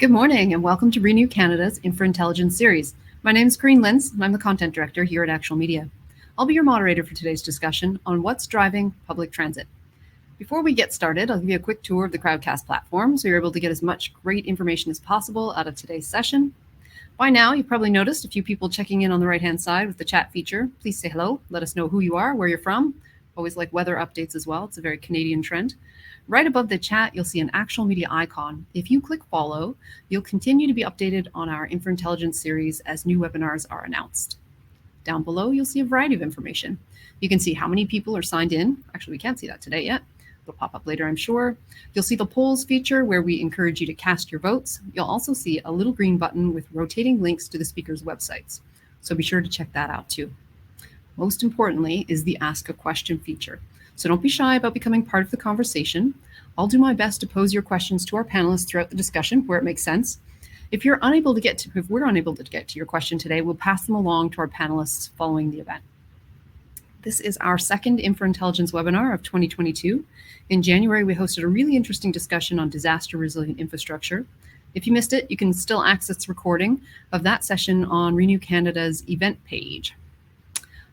Good morning and welcome to Renew Canada's INFRAIntelligence series. My name is Corinne Lynds and I'm the content director here at Actual Media. I'll be your moderator for today's discussion on what's driving public transit. Before we get started, I'll give you a quick tour of the Crowdcast platform so you're able to get as much great information as possible out of today's session. By now, you've probably noticed a few people checking in on the right-hand side with the chat feature. Please say hello, let us know who you are, where you're from. Always like weather updates as well. It's a very Canadian trend. Right above the chat, you'll see an Actual Media icon. If you click follow, you'll continue to be updated on our INFRAIntelligence series as new webinars are announced. Down below, you'll see a variety of information. You can see how many people are signed in. Actually, we can't see that today yet. It'll pop up later, I'm sure. You'll see the polls feature where we encourage you to cast your votes. You'll also see a little green button with rotating links to the speakers' websites. So be sure to check that out too. Most importantly is the Ask a Question feature. So don't be shy about becoming part of the conversation. I'll do my best to pose your questions to our panelists throughout the discussion where it makes sense. If we're unable to get to your question today, we'll pass them along to our panelists following the event. This is our second INFRAIntelligence webinar of 2022. In January, we hosted a really interesting discussion on disaster resilient infrastructure. If you missed it, you can still access the recording of that session on Renew Canada's event page.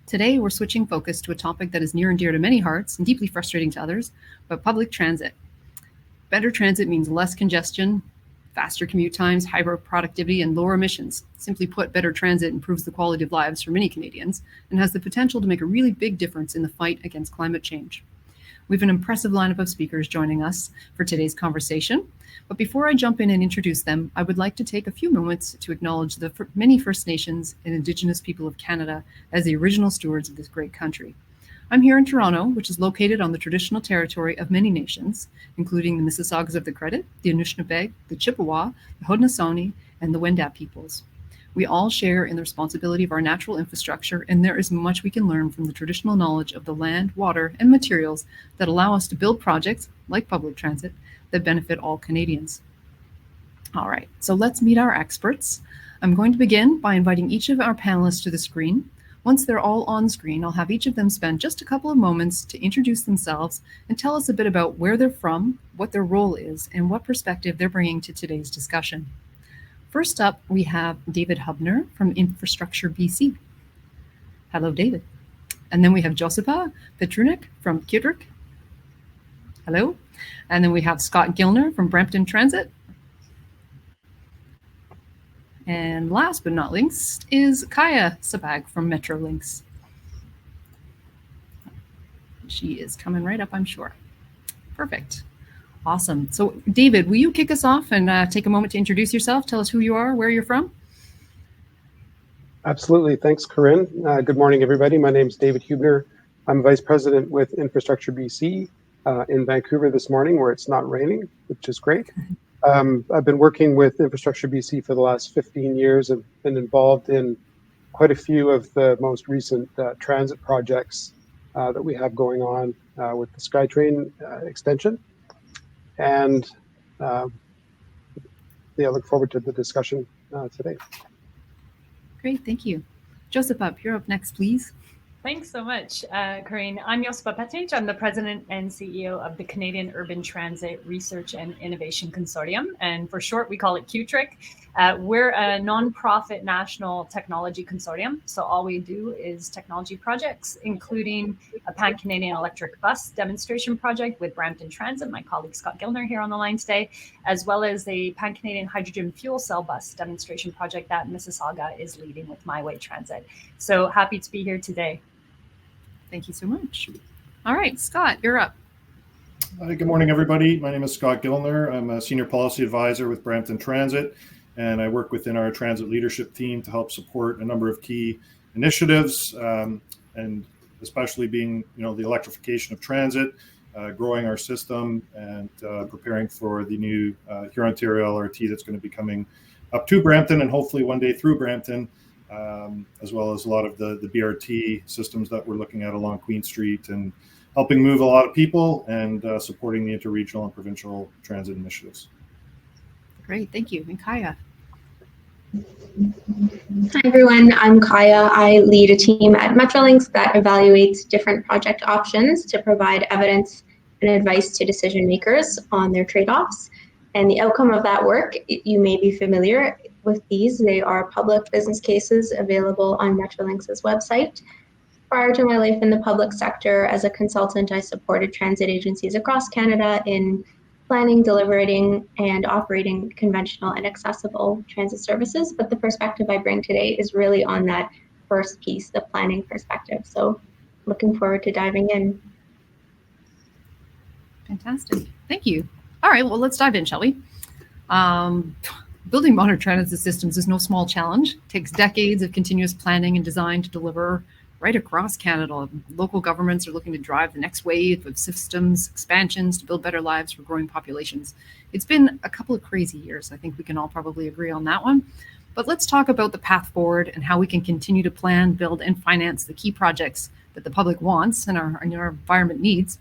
Today, we're switching focus to a topic that is near and dear to many hearts and deeply frustrating to others, but public transit. Better transit means less congestion, faster commute times, higher productivity, and lower emissions. Simply put, better transit improves the quality of lives for many Canadians and has the potential to make a really big difference in the fight against climate change. We have an impressive lineup of speakers joining us for today's conversation. But before I jump in and introduce them, I would like to take a few moments to acknowledge the many First Nations and Indigenous people of Canada as the original stewards of this great country. I'm here in Toronto, which is located on the traditional territory of many nations, including the Mississaugas of the Credit, the Anishinaabe, the Chippewa, the Haudenosaunee, and the Wendat peoples. We all share in the responsibility of our natural infrastructure, and there is much we can learn from the traditional knowledge of the land, water, and materials that allow us to build projects, like public transit, that benefit all Canadians. All right, so let's meet our experts. I'm going to begin by inviting each of our panelists to the screen. Once they're all on screen, I'll have each of them spend just a couple of moments to introduce themselves and tell us a bit about where they're from, what their role is, and what perspective they're bringing to today's discussion. First up, we have David Hubner from Infrastructure BC. Hello, David. And then we have Josipa Petrunek from Kidrick. Hello. And then we have Scott Gilner from Brampton Transit. And last but not least is Kaya Sabag from Metrolinx. She is coming right up, I'm sure. Perfect. Awesome. So David, will you kick us off and take a moment to introduce yourself? Tell us who you are, where you're from. Absolutely. Thanks, Corinne. Good morning, everybody. My name is David Hubner. I'm Vice President with Infrastructure BC in Vancouver this morning, where it's not raining, which is great. I've been working with Infrastructure BC for the last 15 years and been involved in quite a few of the most recent transit projects that we have going on with the SkyTrain extension. And look forward to the discussion today. Great, thank you. Josipa, you're up next, please. Thanks so much, Corinne. I'm Josipa Petrunek. I'm the President and CEO of the Canadian Urban Transit Research and Innovation Consortium, and for short, we call it QTRIC. We're a nonprofit national technology consortium, so all we do is technology projects, including a pan-Canadian electric bus demonstration project with Brampton Transit, my colleague Scott Gilner here on the line today, as well as a pan-Canadian hydrogen fuel cell bus demonstration project that Mississauga is leading with My Way Transit. So happy to be here today. Thank you so much. All right, Scott, you're up. Hi, good morning, everybody. My name is Scott Gilner. I'm a Senior Policy Advisor with Brampton Transit, and I work within our transit leadership team to help support a number of key initiatives, and especially being, the electrification of transit, growing our system, and preparing for the new Huron-Ontario LRT that's going to be coming up to Brampton and hopefully one day through Brampton. As well as a lot of the BRT systems that we're looking at along Queen Street and helping move a lot of people and supporting the interregional and provincial transit initiatives. Great, thank you. And Kaya. Hi, everyone. I'm Kaya. I lead a team at Metrolinx that evaluates different project options to provide evidence and advice to decision makers on their trade-offs. And the outcome of that work, you may be familiar with these. They are public business cases available on Metrolinx's website. Prior to my life in the public sector as a consultant, I supported transit agencies across Canada in planning, deliberating, and operating conventional and accessible transit services. But the perspective I bring today is really on that first piece, the planning perspective. So looking forward to diving in. Fantastic. Thank you. All right, well, let's dive in, shall we? Building modern transit systems is no small challenge. It takes decades of continuous planning and design to deliver right across Canada. Local governments are looking to drive the next wave of systems expansions to build better lives for growing populations. It's been a couple of crazy years. I think we can all probably agree on that one. But let's talk about the path forward and how we can continue to plan, build, and finance the key projects that the public wants and our environment needs.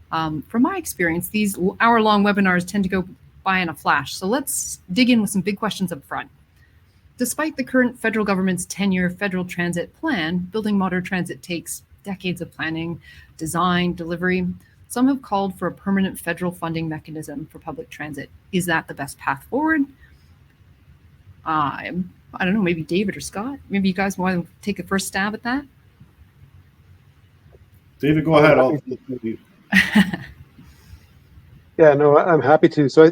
From my experience, these hour-long webinars tend to go by in a flash. So let's dig in with some big questions up front. Despite the current federal government's 10-year federal transit plan, building modern transit takes decades of planning, design, delivery. Some have called for a permanent federal funding mechanism for public transit. Is that the best path forward? I don't know, maybe David or Scott? Maybe you guys want to take a first stab at that? David, go ahead. Yeah, no, I'm happy to. So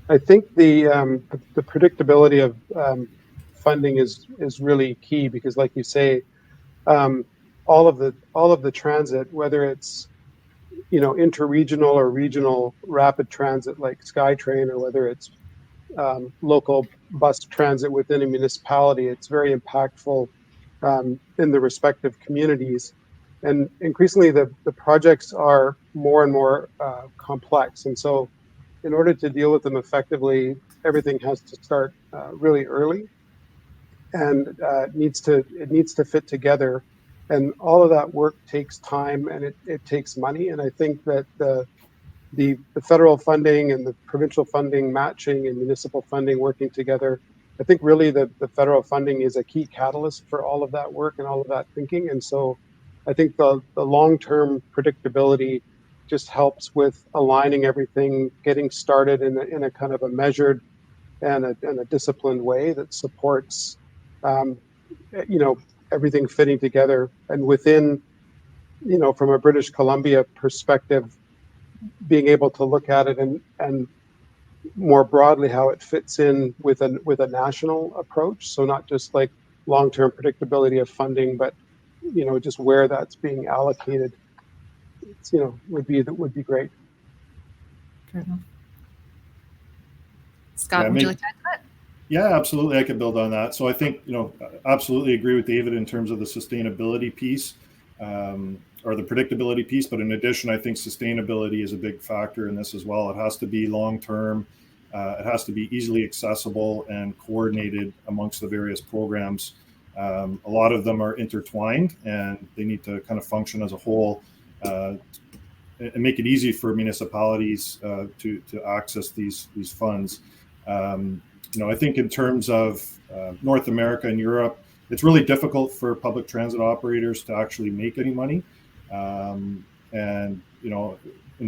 I think the predictability of funding is really key, because, like you say, all of the transit, whether it's interregional or regional rapid transit like SkyTrain, or whether it's local bus transit within a municipality, it's very impactful in the respective communities. And increasingly, the projects are more and more complex, and so in order to deal with them effectively, everything has to start really early, and it needs to fit together, and all of that work takes time, and it takes money. And I think that the federal funding and the provincial funding matching and municipal funding working together, I think really the federal funding is a key catalyst for all of that work and all of that thinking. And so I think the long-term predictability just helps with aligning everything, getting started in a kind of a measured and a disciplined way that supports everything fitting together. And within, from a British Columbia perspective, being able to look at it and more broadly how it fits in with a national approach. So not just like long-term predictability of funding, but just where that's being allocated, would be great. Fair enough. Scott, would you like to add to that? Yeah, absolutely. I could build on that. So I think, absolutely agree with David in terms of the sustainability piece, or the predictability piece. But in addition, I think sustainability is a big factor in this as well. It has to be long-term. It has to be easily accessible and coordinated amongst the various programs. A lot of them are intertwined, and they need to kind of function as a whole and make it easy for municipalities to access these funds. I think in terms of North America and Europe, it's really difficult for public transit operators to actually make any money. In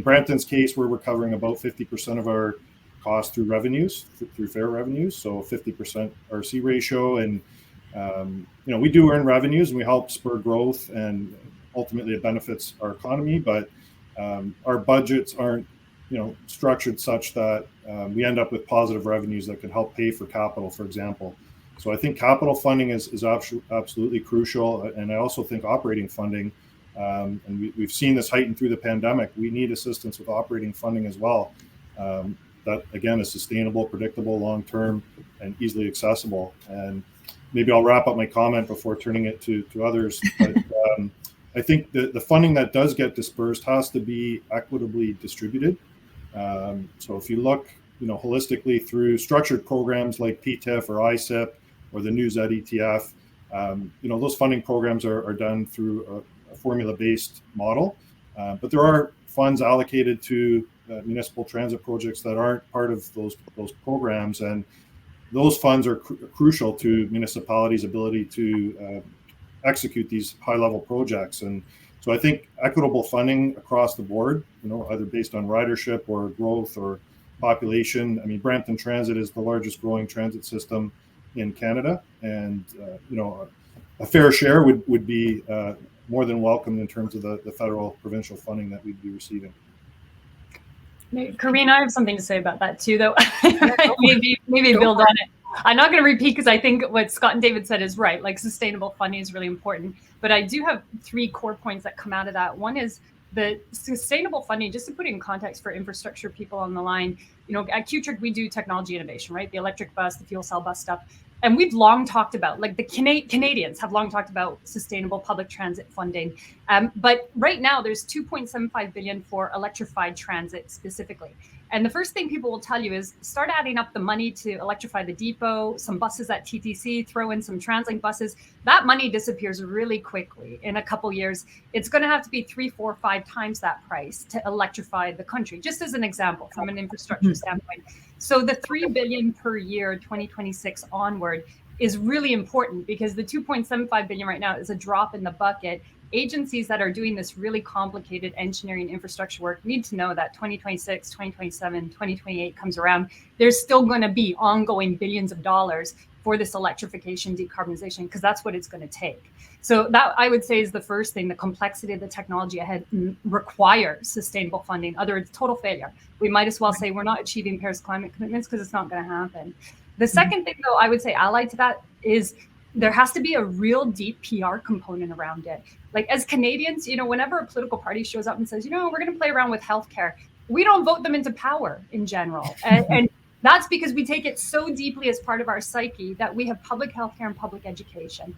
Brampton's case, we're recovering about 50% of our costs through revenues, through fare revenues, so 50% RC ratio. And, we do earn revenues, and we help spur growth, and ultimately it benefits our economy. But our budgets aren't, structured such that we end up with positive revenues that can help pay for capital, for example. So I think capital funding is absolutely crucial. And I also think operating funding, and we've seen this heightened through the pandemic, we need assistance with operating funding as well. That, again, is sustainable, predictable, long-term, and easily accessible. And maybe I'll wrap up my comment before turning it to others. But I think the funding that does get dispersed has to be equitably distributed. So if you look, holistically through structured programs like PTIF or ISIP or the new ZETF, those funding programs are done through a formula-based model. But there are funds allocated to municipal transit projects that aren't part of those programs, and those funds are crucial to municipalities' ability to execute these high-level projects. And so I think equitable funding across the board, either based on ridership or growth or population. I mean, Brampton Transit is the largest growing transit system in Canada, and a fair share would be more than welcome in terms of the federal provincial funding that we'd be receiving. Corinne, I have something to say about that too, though. maybe build on it. I'm not going to repeat because I think what Scott and David said is right. Like, sustainable funding is really important. But I do have 3 core points that come out of that. One is the sustainable funding, just to put it in context for infrastructure people on the line. At QTRIC, we do technology innovation, right? The electric bus, the fuel cell bus stuff. And we've long talked about, like, the Canadians have long talked about sustainable public transit funding. But right now there's $2.75 billion for electrified transit specifically. And the first thing people will tell you is start adding up the money to electrify the depot, some buses at TTC, throw in some TransLink buses. That money disappears really quickly. In a couple years, it's going to have to be 3, 4, 5 times that price to electrify the country, just as an example from an infrastructure standpoint. So the $3 billion per year, 2026 onward, is really important because the $2.75 billion right now is a drop in the bucket. Agencies that are doing this really complicated engineering infrastructure work need to know that 2026, 2027, 2028 comes around, there's still going to be ongoing billions of dollars for this electrification, decarbonization, because that's what it's going to take. So that, I would say, is the first thing. The complexity of the technology ahead requires sustainable funding. Otherwise, total failure. We might as well say we're not achieving Paris climate commitments because it's not going to happen. The second thing, though, I would say allied to that is there has to be a real deep PR component around it. Like, as Canadians, whenever a political party shows up and says, we're going to play around with healthcare, we don't vote them into power in general. And that's because we take it so deeply as part of our psyche that we have public healthcare and public education.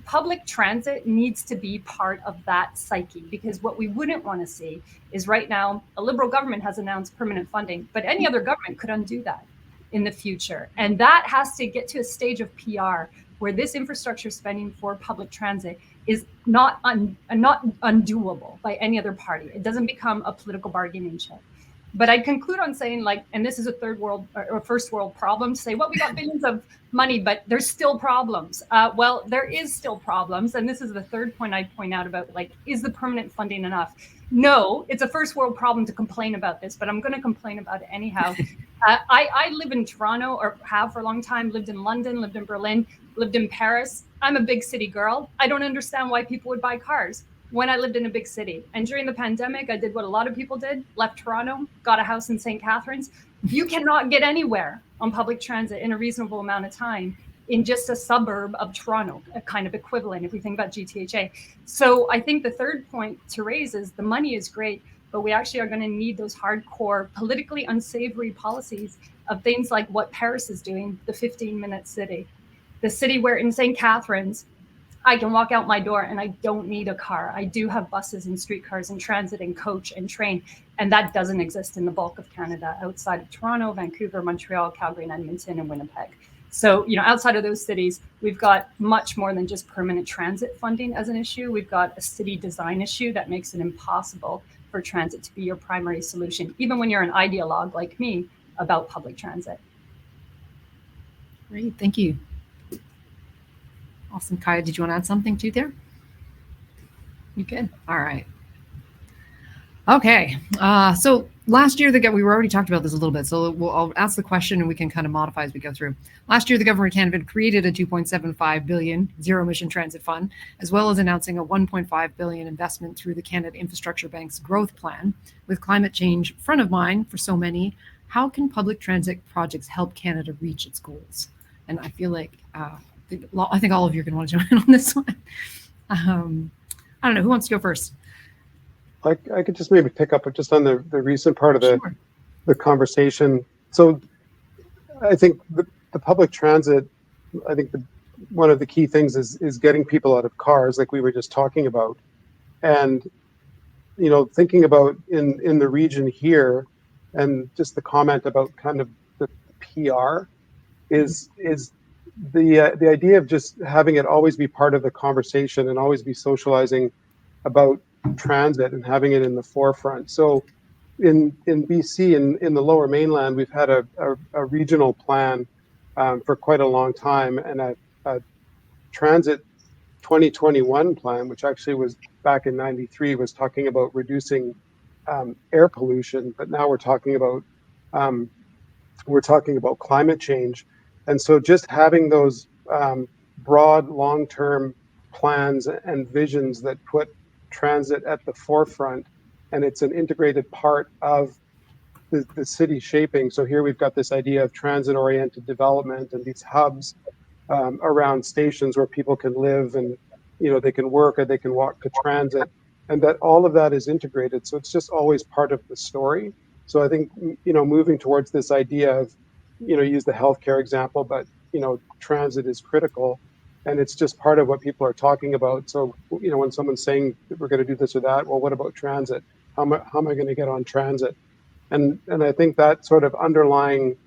Public transit needs to be part of that psyche, because what we wouldn't want to see is right now a Liberal government has announced permanent funding, but any other government could undo that in the future. And that has to get to a stage of PR where this infrastructure spending for public transit is not undoable by any other party. It doesn't become a political bargaining chip. But I'd conclude on saying, like, and this is a third world or first world problem, to say, well, we got billions of money, but there's still problems. Well, there is still problems. And this is the third point I'd point out about, like, is the permanent funding enough? No, it's a first world problem to complain about this, but I'm going to complain about it anyhow. I live in Toronto, or have for a long time, lived in London, lived in Berlin, lived in Paris. I'm a big city girl. I don't understand why people would buy cars when I lived in a big city. And during the pandemic, I did what a lot of people did, left Toronto, got a house in St. Catharines. You cannot get anywhere on public transit in a reasonable amount of time in just a suburb of Toronto, a kind of equivalent if we think about GTHA. So I think the third point to raise is the money is great, but we actually are going to need those hardcore, politically unsavory policies of things like what Paris is doing, the 15-minute city. The city where in St. Catharines, I can walk out my door and I don't need a car. I do have buses and streetcars and transit and coach and train. And that doesn't exist in the bulk of Canada outside of Toronto, Vancouver, Montreal, Calgary, and Edmonton, and Winnipeg. So, outside of those cities, we've got much more than just permanent transit funding as an issue. We've got a city design issue that makes it impossible for transit to be your primary solution, even when you're an ideologue like me about public transit. Great, thank you. Awesome. Kaya, did you want to add something too there? You good? All right. Okay. So last year, we were already talked about this a little bit. So I'll ask the question and we can kind of modify as we go through. Last year, the government of Canada created a $2.75 billion zero emission transit fund, as well as announcing a $1.5 billion investment through the Canada Infrastructure Bank's growth plan. With climate change front of mind for so many, how can public transit projects help Canada reach its goals? And I feel like, I think all of you are going to want to jump in on this one. I don't know. Who wants to go first? I could just maybe pick up just on the recent part of the conversation. So I think the public transit, I think one of the key things is getting people out of cars, like we were just talking about. And, thinking about in the region here, and just the comment about kind of the PR is the idea of just having it always be part of the conversation and always be socializing about transit and having it in the forefront. So in BC, in the Lower Mainland, we've had a regional plan for quite a long time, and a transit 2021 plan, which actually was back in '93, was talking about reducing air pollution, but now we're talking about we're talking about climate change. And so just having those broad long-term plans and visions that put transit at the forefront, and it's an integrated part of the city shaping. So here we've got this idea of transit-oriented development and these hubs around stations where people can live and, you know, they can work or they can walk to transit, and that all of that is integrated. So it's just always part of the story. So I think, you know, moving towards this idea of, you know, use the healthcare example, but, you know, transit is critical and it's just part of what people are talking about. So, you know, when someone's saying we're going to do this or that, well, what about transit? How am I going to get on transit? And I think that sort of underlying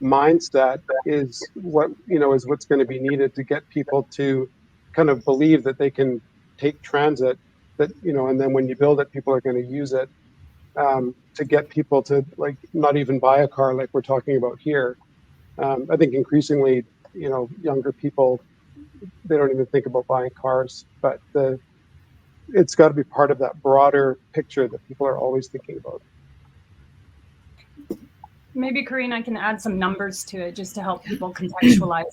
mindset is what, you know, is what's going to be needed to get people to kind of believe that they can take transit, that, you know, and then when you build it, people are going to use it, to get people to, like, not even buy a car like we're talking about here. I think increasingly, you know, younger people, they don't even think about buying cars, but it's got to be part of that broader picture that people are always thinking about. Maybe, Corinne, I can add some numbers to it just to help people contextualize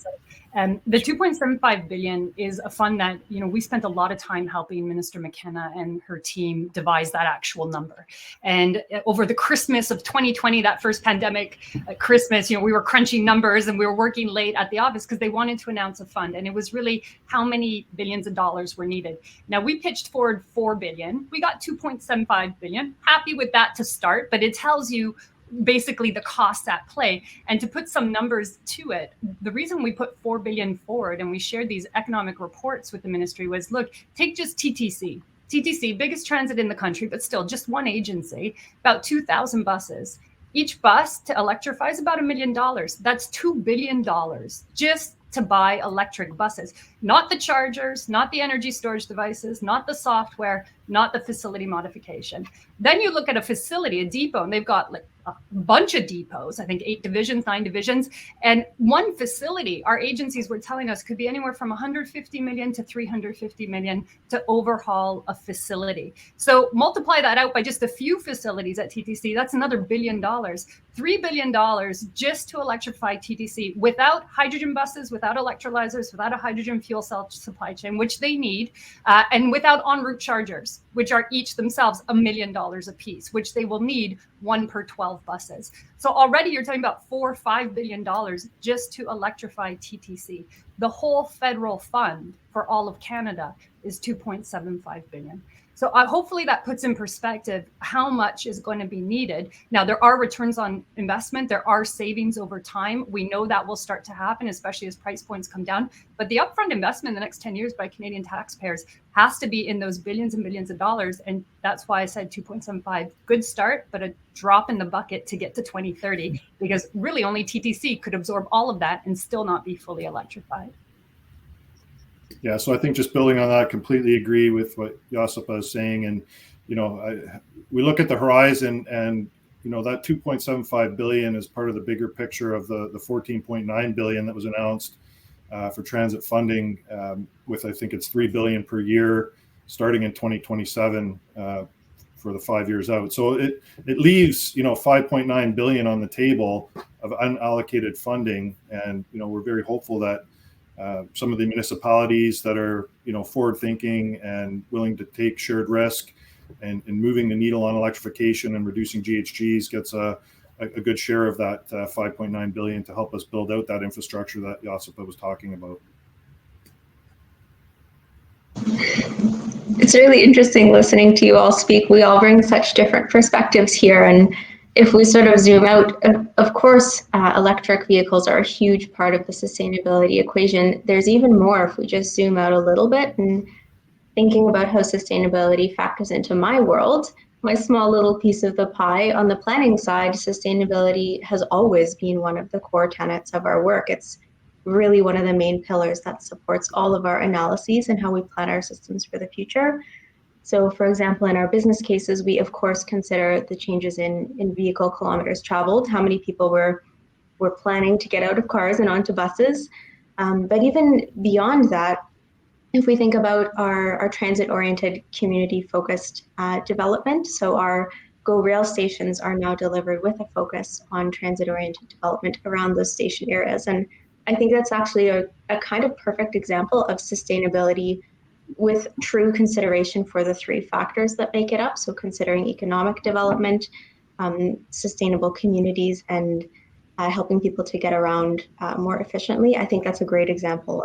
it. The 2.75 billion is a fund that, you know, we spent a lot of time helping Minister McKenna and her team devise that actual number. And over the Christmas of 2020, that first pandemic Christmas, you know, we were crunching numbers and we were working late at the office because they wanted to announce a fund. And it was really how many billions of dollars were needed. Now, we pitched forward 4 billion. We got 2.75 billion. Happy with that to start, but it tells you basically the costs at play. And to put some numbers to it, the reason we put 4 billion forward and we shared these economic reports with the ministry was, look, take just TTC. TTC, biggest transit in the country, but still just one agency, about 2,000 buses. Each bus to electrify is about $1 million. That's $2 billion just to buy electric buses, not the chargers, not the energy storage devices, not the software, not the facility modification. Then you look at a facility, a depot, and they've got like a bunch of depots, I think 8 divisions, 9 divisions. And one facility, our agencies were telling us, could be anywhere from 150 million to 350 million to overhaul a facility. So multiply that out by just a few facilities at TTC, that's another $1 billion. $3 billion just to electrify TTC without hydrogen buses, without electrolyzers, without a hydrogen fuel cell supply chain, which they need, and without en route chargers, which are each themselves $1 million a piece, which they will need 1 per 12 buses. So already you're talking about $4 or $5 billion just to electrify TTC. The whole federal fund for all of Canada is 2.75 billion. So hopefully that puts in perspective how much is going to be needed. Now, there are returns on investment. There are savings over time. We know that will start to happen, especially as price points come down. But the upfront investment in the next 10 years by Canadian taxpayers has to be in those billions and billions of dollars. And that's why I said 2.75, good start, but a drop in the bucket to get to 2030, because really only TTC could absorb all of that and still not be fully electrified. Yeah, so I think just building on that, completely agree with what Josipa is saying. And, you know, we look at the horizon and, you know, that 2.75 billion is part of the bigger picture of the 14.9 billion that was announced for transit funding with, I think it's 3 billion per year starting in 2027 for the 5 years out. So it leaves, you know, 5.9 billion on the table of unallocated funding. And, you know, we're very hopeful that some of the municipalities that are, you know, forward thinking and willing to take shared risk and moving the needle on electrification and reducing GHGs gets a good share of that 5.9 billion to help us build out that infrastructure that Josipa was talking about. It's really interesting listening to you all speak. We all bring such different perspectives here. And if we sort of zoom out, of course, electric vehicles are a huge part of the sustainability equation. There's even more if we just zoom out a little bit and thinking about how sustainability factors into my world, my small little piece of the pie. On the planning side, sustainability has always been one of the core tenets of our work. It's really one of the main pillars that supports all of our analyses and how we plan our systems for the future. So, for example, in our business cases, we of course consider the changes in vehicle kilometers traveled, how many people we're planning to get out of cars and onto buses. But even beyond that, if we think about our transit-oriented, community-focused development, so our GO rail stations are now delivered with a focus on transit-oriented development around those station areas. And I think that's actually a kind of perfect example of sustainability with true consideration for the three factors that make it up. So considering economic development, sustainable communities, and helping people to get around more efficiently. I think that's a great example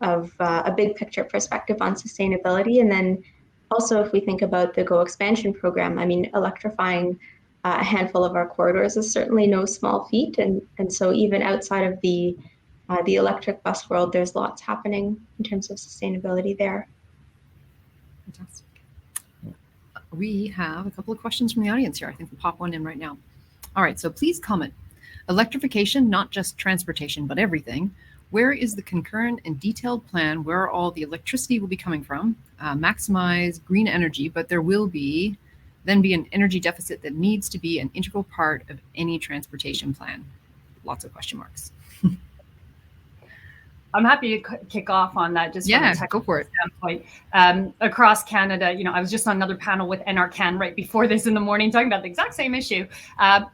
of a big picture perspective on sustainability. And then also, if we think about the GO expansion program, I mean, electrifying a handful of our corridors is certainly no small feat. And so even outside of the electric bus world, there's lots happening in terms of sustainability there. Fantastic. We have a couple of questions from the audience here. I think we'll pop one in right now. All right, so please comment. Electrification, not just transportation, but everything. Where is the concurrent and detailed plan where all the electricity will be coming from? Maximize green energy, but there will then be an energy deficit that needs to be an integral part of any transportation plan. Lots of question marks. I'm happy to kick off on that. Just yeah, go for it. Standpoint. Across Canada, I was just on another panel with NRCan right before this in the morning, talking about the exact same issue.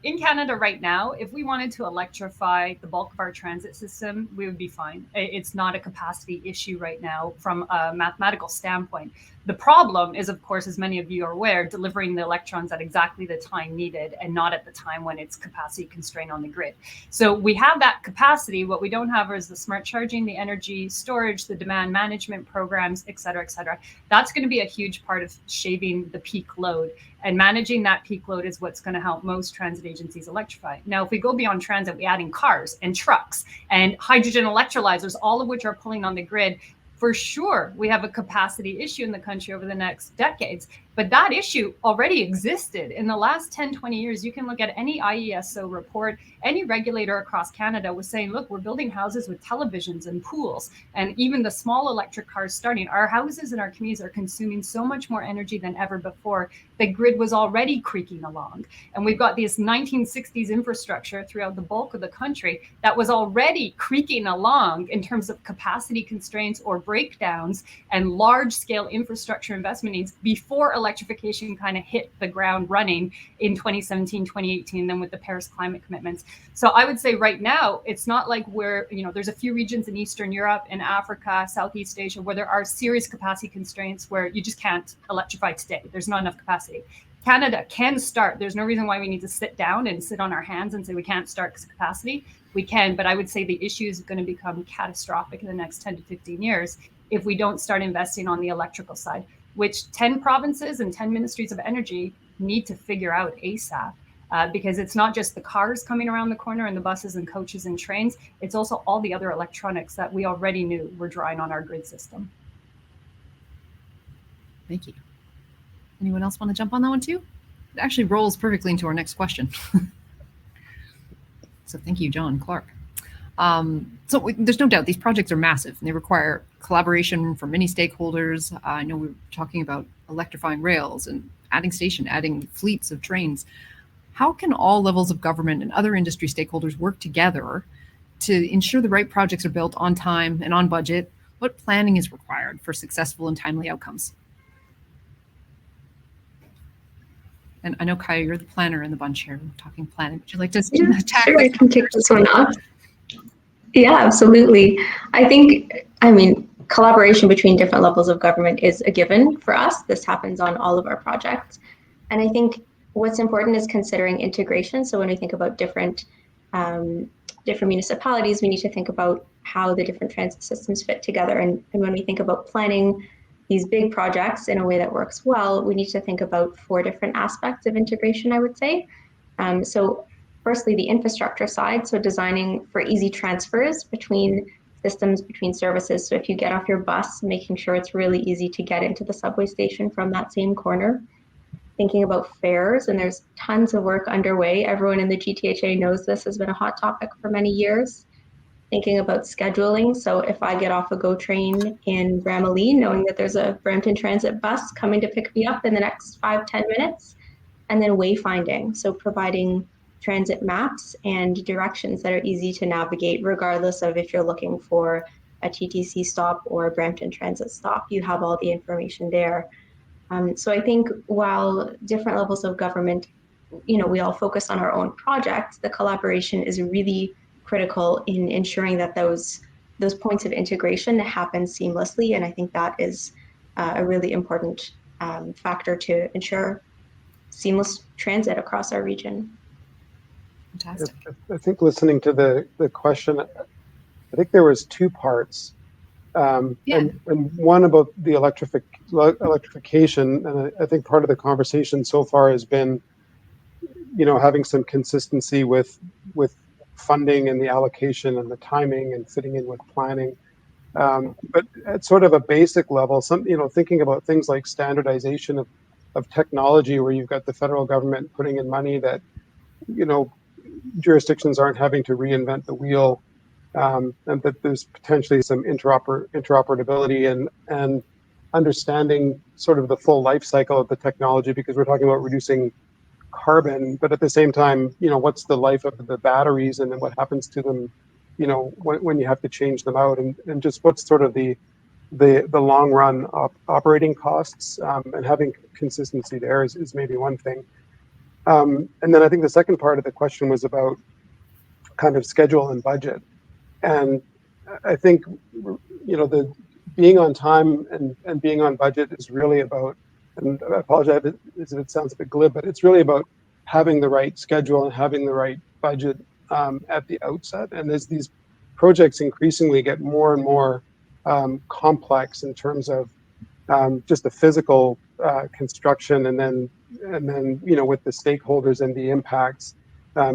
In Canada right now, if we wanted to electrify the bulk of our transit system, we would be fine. It's not a capacity issue right now from a mathematical standpoint. The problem is, of course, as many of you are aware, delivering the electrons at exactly the time needed and not at the time when it's capacity constrained on the grid. So we have that capacity. What we don't have is the smart charging, the energy storage, the demand management programs, et cetera, et cetera. That's going to be a huge part of shaving the peak load. And managing that peak load is what's going to help most transit agencies electrify. Now, if we go beyond transit, we add in cars and trucks and hydrogen electrolyzers, all of which are pulling on the grid. For sure, we have a capacity issue in the country over the next decades, but that issue already existed in the last 10, 20 years. You can look at any IESO report, any regulator across Canada was saying, look, we're building houses with televisions and pools, and even the small electric cars starting. Our houses and our communities are consuming so much more energy than ever before. The grid was already creaking along. And we've got this 1960s infrastructure throughout the bulk of the country that was already creaking along in terms of capacity constraints or breakdowns and large scale infrastructure investment needs before electrification kind of hit the ground running in 2017, 2018, then with the Paris climate commitments. So I would say right now, it's not like there's a few regions in Eastern Europe and Africa, Southeast Asia, where there are serious capacity constraints where you just can't electrify today. There's not enough capacity. Canada can start. There's no reason why we need to sit down and sit on our hands and say we can't start because of capacity. We can, but I would say the issue is going to become catastrophic in the next 10 to 15 years if we don't start investing on the electrical side, which 10 provinces and 10 ministries of energy need to figure out ASAP. Because it's not just the cars coming around the corner and the buses and coaches and trains, it's also all the other electronics that we already knew were drawing on our grid system. Thank you. Anyone else want to jump on that one too? It actually rolls perfectly into our next question. So thank you, John Clark. So there's no doubt these projects are massive and they require collaboration from many stakeholders. I know we were talking about electrifying rails and adding fleets of trains. How can all levels of government and other industry stakeholders work together to ensure the right projects are built on time and on budget? What planning is required for successful and timely outcomes? And I know, Kaya, you're the planner in the bunch here. We're talking planning. Would you like to tackle? Sure, I can kick this one off. Yeah, absolutely. I mean, collaboration between different levels of government is a given for us. This happens on all of our projects. And I think what's important is considering integration. So when we think about different municipalities, we need to think about how the different transit systems fit together. And when we think about planning these big projects in a way that works well, we need to think about 4 different aspects of integration, I would say. So firstly, the infrastructure side, so designing for easy transfers between systems, between services. So if you get off your bus, making sure it's really easy to get into the subway station from that same corner. Thinking about fares, and there's tons of work underway. Everyone in the GTHA knows this has been a hot topic for many years. Thinking about scheduling. So if I get off a GO train in Bramalea, knowing that there's a Brampton Transit bus coming to pick me up in the next 5-10 minutes, and then wayfinding. So providing transit maps and directions that are easy to navigate, regardless of if you're looking for a TTC stop or a Brampton Transit stop, you have all the information there. So I think while different levels of government, we all focus on our own projects, the collaboration is really critical in ensuring that those points of integration happen seamlessly. And I think that is a really important factor to ensure seamless transit across our region. Fantastic. I think listening to the question, I think there was two parts. And one about the electrification, and I think part of the conversation so far has been, having some consistency with funding and the allocation and the timing and fitting in with planning. But at sort of a basic level, thinking about things like standardization of technology, where you've got the federal government putting in money that, jurisdictions aren't having to reinvent the wheel. And that there's potentially some interoperability and understanding sort of the full life cycle of the technology, because we're talking about reducing carbon, but at the same time, what's the life of the batteries, and then what happens to them, when you have to change them out, and just what's sort of the long run operating costs, and having consistency there is maybe one thing. And then I think the second part of the question was about kind of schedule and budget. And I think, the being on time and being on budget is really about, and I apologize if it sounds a bit glib, but it's really about having the right schedule and having the right budget at the outset. And as these projects increasingly get more and more complex in terms of just the physical construction, and then with the stakeholders and the impacts,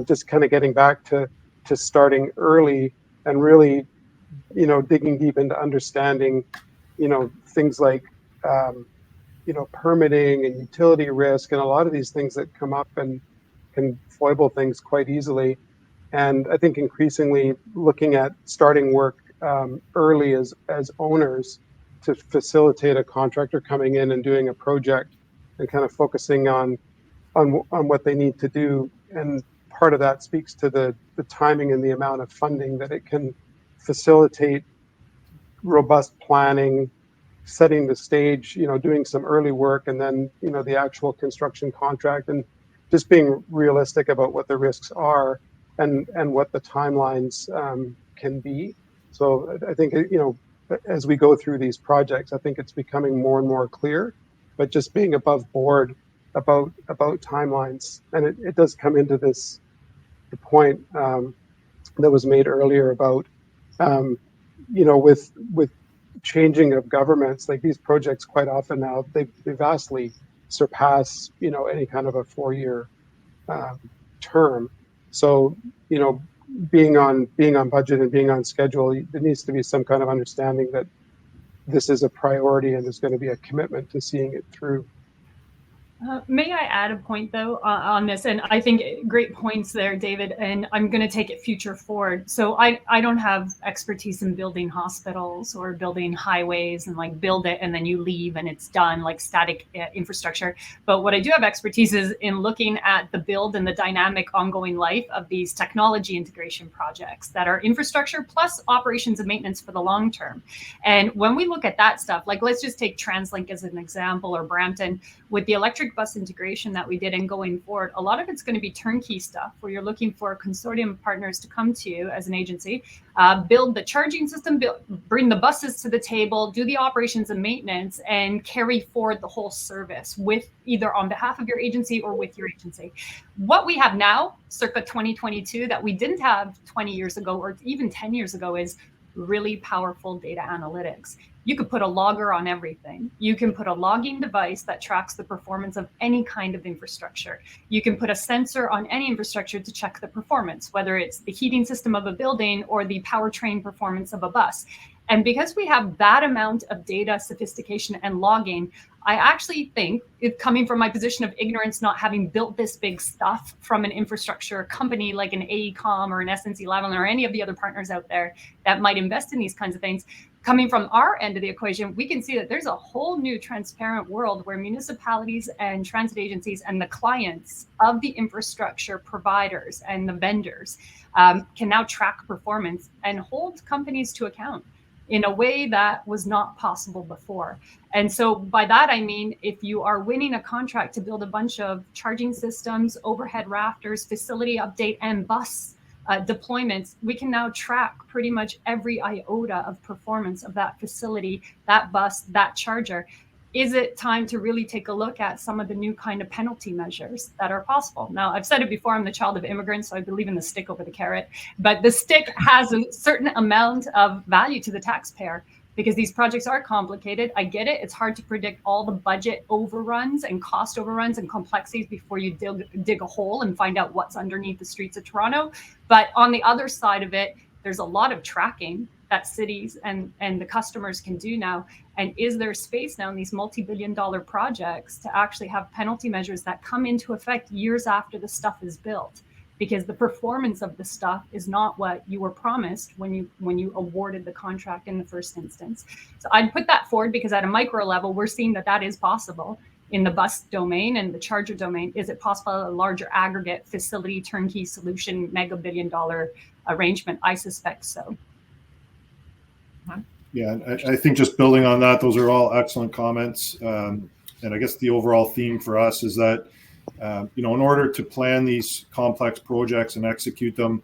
just kind of getting back to starting early and really, digging deep into understanding, things like, permitting and utility risk, and a lot of these things that come up and can foible things quite easily. And I think increasingly looking at starting work early as owners to facilitate a contractor coming in and doing a project, and kind of focusing on what they need to do. And part of that speaks to the timing and the amount of funding that it can facilitate robust planning, setting the stage, doing some early work, and then, the actual construction contract, and just being realistic about what the risks are and what the timelines can be. So I think, as we go through these projects, I think it's becoming more and more clear, but just being above board about timelines. And it does come into the point that was made earlier about, with changing of governments, like these projects quite often now, they vastly surpass, any kind of a 4-year term. So, being on budget and being on schedule, there needs to be some kind of understanding that this is a priority and there's going to be a commitment to seeing it through. May I add a point, though, on this? And I think great points there, David, and I'm going to take it future forward. So I don't have expertise in building hospitals or building highways and like build it and then you leave and it's done, like static infrastructure. But what I do have expertise is in looking at the build and the dynamic ongoing life of these technology integration projects that are infrastructure plus operations and maintenance for the long term. And when we look at that stuff, like let's just take TransLink as an example, or Brampton, with the electric bus integration that we did and going forward, a lot of it's going to be turnkey stuff where you're looking for consortium partners to come to you as an agency, build the charging system, bring the buses to the table, do the operations and maintenance, and carry forward the whole service with either on behalf of your agency or with your agency. What we have now, circa 2022, that we didn't have 20 years ago or even 10 years ago is really powerful data analytics. You could put a logger on everything. You can put a logging device that tracks the performance of any kind of infrastructure. You can put a sensor on any infrastructure to check the performance, whether it's the heating system of a building or the powertrain performance of a bus. And because we have that amount of data sophistication and logging, I actually think, it coming from my position of ignorance, not having built this big stuff from an infrastructure company like an AECOM or an SNC-Lavalin or any of the other partners out there that might invest in these kinds of things, coming from our end of the equation, we can see that there's a whole new transparent world where municipalities and transit agencies and the clients of the infrastructure providers and the vendors can now track performance and hold companies to account. in a way that was not possible before. And so by that, I mean, if you are winning a contract to build a bunch of charging systems, overhead rafters, facility update, and bus deployments, we can now track pretty much every iota of performance of that facility, that bus, that charger. Is it time to really take a look at some of the new kind of penalty measures that are possible? Now, I've said it before, I'm the child of immigrants, so I believe in the stick over the carrot, but the stick has a certain amount of value to the taxpayer because these projects are complicated. I get it. It's hard to predict all the budget overruns and cost overruns and complexities before you dig a hole and find out what's underneath the streets of Toronto. But on the other side of it, there's a lot of tracking that cities and the customers can do now. And is there space now in these multi-billion-dollar projects to actually have penalty measures that come into effect years after the stuff is built? Because the performance of the stuff is not what you were promised when you awarded the contract in the first instance. So I'd put that forward because at a micro level, we're seeing that that is possible in the bus domain and the charger domain. Is it possible a larger aggregate facility turnkey solution, mega billion-dollar arrangement? I suspect so. Yeah, I think just building on that, those are all excellent comments. And I guess the overall theme for us is that, in order to plan these complex projects and execute them,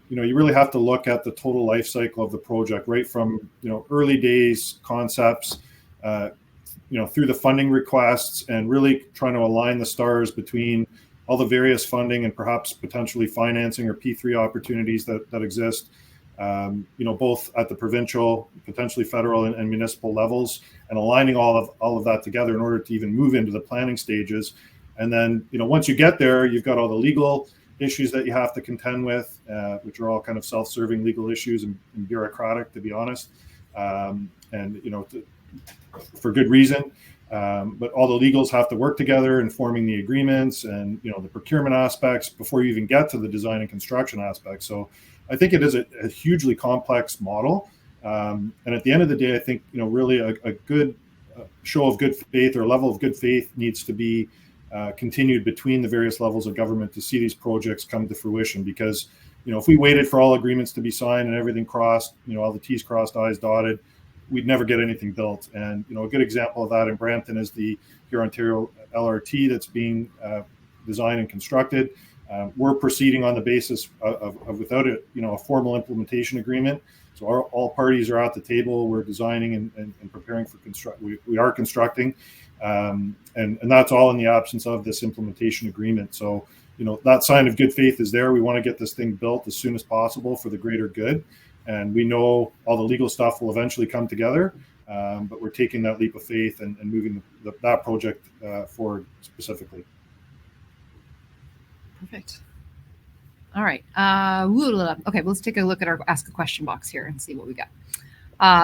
you really have to look at the total life cycle of the project, right from, early days concepts, through the funding requests and really trying to align the stars between all the various funding and perhaps potentially financing or P3 opportunities that exist. Both at the provincial, potentially federal and municipal levels, and aligning all of that together in order to even move into the planning stages. And then, once you get there, you've got all the legal issues that you have to contend with, which are all kind of self-serving legal issues and bureaucratic, to be honest, for good reason. But all the legals have to work together in forming the agreements and, the procurement aspects before you even get to the design and construction aspects. So I think it is a hugely complex model. And at the end of the day, I think, really a good show of good faith or level of good faith needs to be continued between the various levels of government to see these projects come to fruition. Because, if we waited for all agreements to be signed and everything crossed, all the T's crossed, I's dotted, we'd never get anything built. And, a good example of that in Brampton is the Ontario LRT that's being designed and constructed. We're proceeding on the basis of without a formal implementation agreement. So all parties are at the table. We're designing and preparing for construct. We are constructing, and that's all in the absence of this implementation agreement. So that sign of good faith is there. We want to get this thing built as soon as possible for the greater good, and we know all the legal stuff will eventually come together. But we're taking that leap of faith and moving that project forward specifically. Perfect. All right. Okay, let's take a look at our Ask a Question box here and see what we got.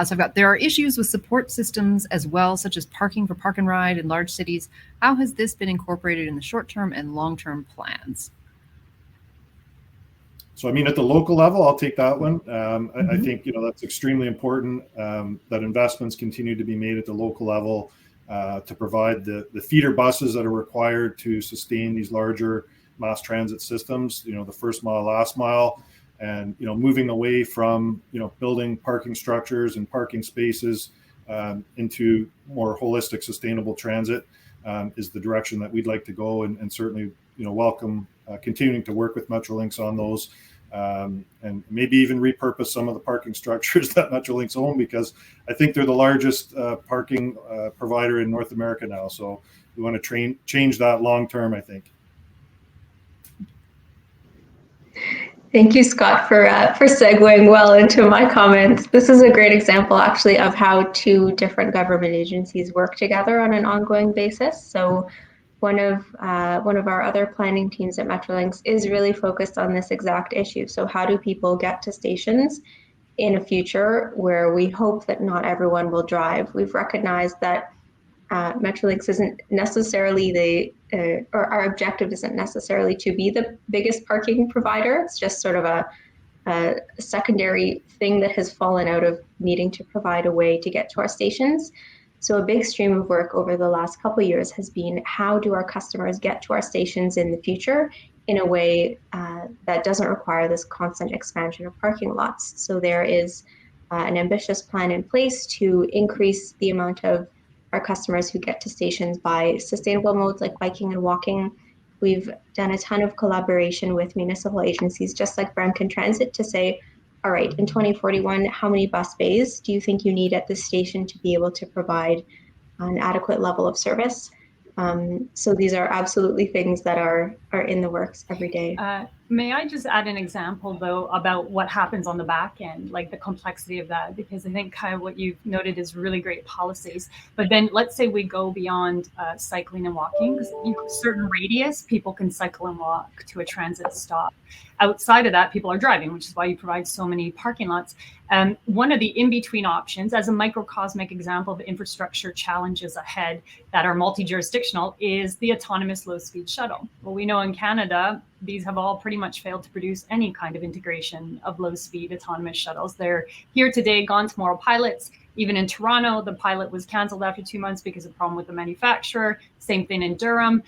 So I've got, there are issues with support systems as well, such as parking for park and ride in large cities. How has this been incorporated in the short-term and long-term plans? So, at the local level, I'll take that one. I think, that's extremely important, that investments continue to be made at the local level to provide the feeder buses that are required to sustain these larger mass transit systems, the first mile, last mile, and, moving away from, building parking structures and parking spaces into more holistic, sustainable transit is the direction that we'd like to go, and certainly, welcome continuing to work with Metrolinx on those, and maybe even repurpose some of the parking structures that Metrolinx own, because I think they're the largest parking provider in North America now. So we want to change that long term, I think. Thank you, Scott, for segueing well into my comments. This is a great example, actually, of how two different government agencies work together on an ongoing basis. So one of our other planning teams at Metrolinx is really focused on this exact issue. So how do people get to stations in a future where we hope that not everyone will drive? We've recognized that Metrolinx isn't necessarily or our objective isn't necessarily to be the biggest parking provider. It's just sort of a secondary thing that has fallen out of needing to provide a way to get to our stations. So a big stream of work over the last couple of years has been, how do our customers get to our stations in the future in a way that doesn't require this constant expansion of parking lots? So there is an ambitious plan in place to increase the amount of our customers who get to stations by sustainable modes like biking and walking. We've done a ton of collaboration with municipal agencies, just like Brampton Transit, to say, all right, in 2041, how many bus bays do you think you need at this station to be able to provide an adequate level of service? So these are absolutely things that are in the works every day. May I just add an example, though, about what happens on the back end, like the complexity of that? Because I think kind of what you've noted is really great policies. But then let's say we go beyond cycling and walking. Certain radius, people can cycle and walk to a transit stop. Outside of that, people are driving, which is why you provide so many parking lots. One of the in-between options, as a microcosmic example of infrastructure challenges ahead that are multi-jurisdictional, is the autonomous low-speed shuttle. Well, we know in Canada, these have all pretty much failed to produce any kind of integration of low-speed autonomous shuttles. They're here today, gone tomorrow pilots. Even in Toronto, the pilot was canceled after 2 months because of a problem with the manufacturer. Same thing in Durham.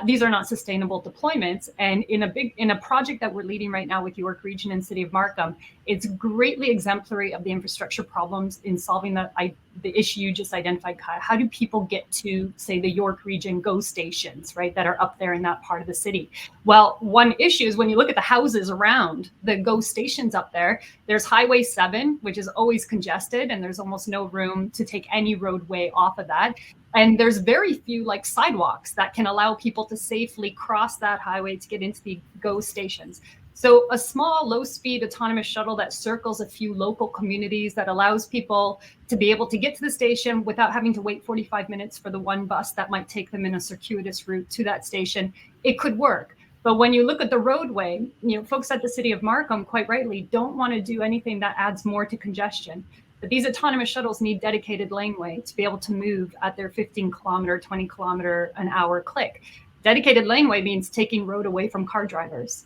These are not sustainable deployments. And in a project that we're leading right now with York Region and City of Markham, it's greatly exemplary of the infrastructure problems in solving the issue you just identified, Kyle. How do people get to, say, the York Region GO stations, right, that are up there in that part of the city? Well, one issue is when you look at the houses around the GO stations up there, there's Highway 7, which is always congested, and there's almost no room to take any roadway off of that. And there's very few like sidewalks that can allow people to safely cross that highway to get into the GO stations. So a small low-speed autonomous shuttle that circles a few local communities, that allows people to be able to get to the station without having to wait 45 minutes for the one bus that might take them in a circuitous route to that station, it could work. But when you look at the roadway, folks at the City of Markham, quite rightly, don't want to do anything that adds more to congestion. But these autonomous shuttles need dedicated laneway to be able to move at their 15-kilometer, 20-kilometer-an-hour click. Dedicated laneway means taking road away from car drivers.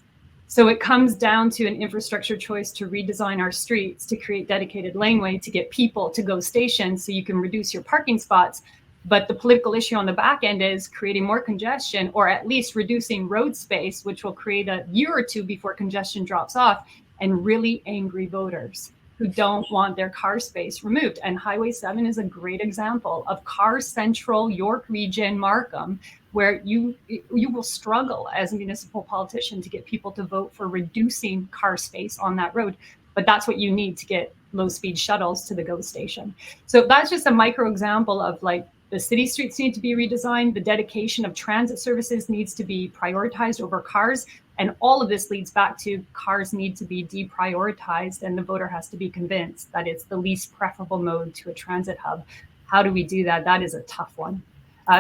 So it comes down to an infrastructure choice to redesign our streets, to create dedicated laneway, to get people to GO stations so you can reduce your parking spots. But the political issue on the back end is creating more congestion, or at least reducing road space, which will create a year or two before congestion drops off, and really angry voters who don't want their car space removed. And Highway 7 is a great example of car central York Region, Markham, where you will struggle as a municipal politician to get people to vote for reducing car space on that road. But that's what you need to get low-speed shuttles to the GO station. So that's just a micro example of like the city streets need to be redesigned. The dedication of transit services needs to be prioritized over cars. And all of this leads back to cars need to be deprioritized, and the voter has to be convinced that it's the least preferable mode to a transit hub. How do we do that? That is a tough one.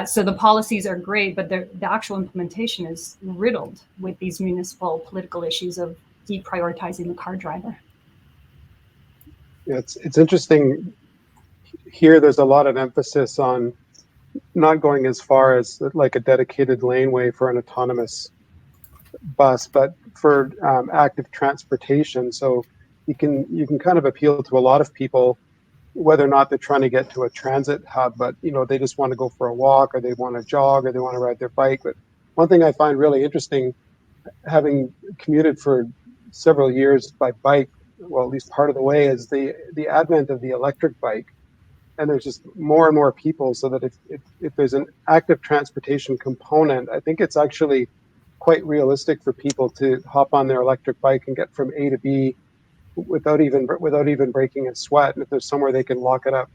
So the policies are great, but the actual implementation is riddled with these municipal political issues of deprioritizing the car driver. Yeah, it's interesting. Here, there's a lot of emphasis on not going as far as like a dedicated laneway for an autonomous bus, but for active transportation. So you can kind of appeal to a lot of people, whether or not they're trying to get to a transit hub, but they just want to go for a walk, or they want to jog, or they want to ride their bike. But one thing I find really interesting, having commuted for several years by bike, well, at least part of the way, is the advent of the electric bike. And there's just more and more people, so that if there's an active transportation component, I think it's actually quite realistic for people to hop on their electric bike and get from A to B without even breaking a sweat. And if there's somewhere they can lock it up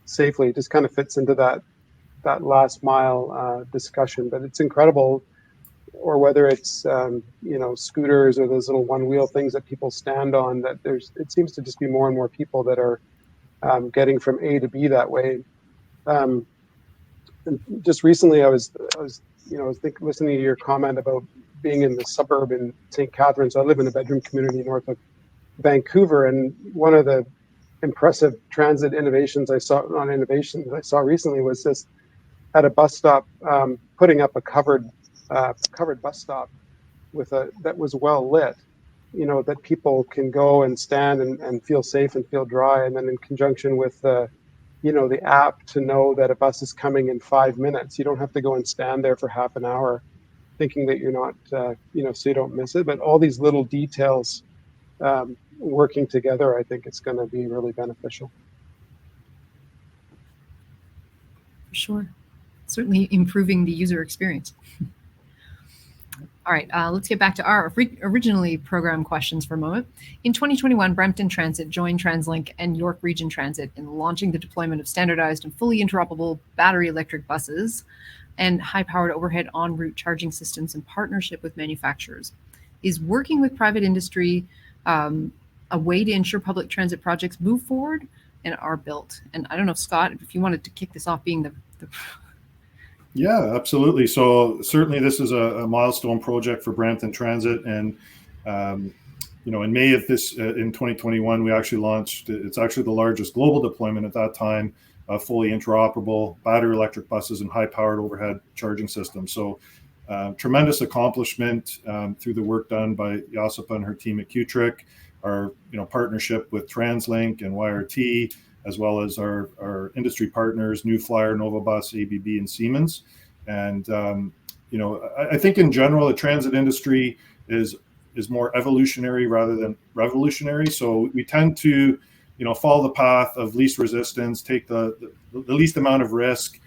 safely, it just kind of fits into that last mile discussion. But it's incredible. Or whether it's scooters or those little one wheel things that people stand on, that it seems to just be more and more people that are getting from A to B that way. And just recently, I was listening to your comment about being in the suburb in St. Catharines. I live in a bedroom community north of Vancouver, and one of the impressive transit innovations I saw recently was just at a bus stop, putting up a covered bus stop that was well lit, that people can go and stand and feel safe and feel dry, and then in conjunction with the app to know that a bus is coming in 5 minutes. You don't have to go and stand there for half an hour thinking that you're not, so you don't miss it. But all these little details, working together, I think it's going to be really beneficial. For sure. Certainly improving the user experience. All right, let's get back to our originally programmed questions for a moment. In 2021, Brampton Transit joined TransLink and York Region Transit in launching the deployment of standardized and fully interoperable battery electric buses and high-powered overhead en route charging systems in partnership with manufacturers. Is working with private industry a way to ensure public transit projects move forward and are built? And I don't know, Scott, if you wanted to kick this off being the Yeah, absolutely. So certainly this is a milestone project for Brampton Transit. And, in May of in 2021, we actually launched, it's actually the largest global deployment at that time, fully interoperable battery electric buses and high powered overhead charging systems. So tremendous accomplishment through the work done by Josipa and her team at QTRIC, our partnership with TransLink and YRT, as well as our industry partners, New Flyer, Novabus, ABB, and Siemens. And, I think in general, the transit industry is more evolutionary rather than revolutionary. So we tend to, follow the path of least resistance, take the least amount of risk.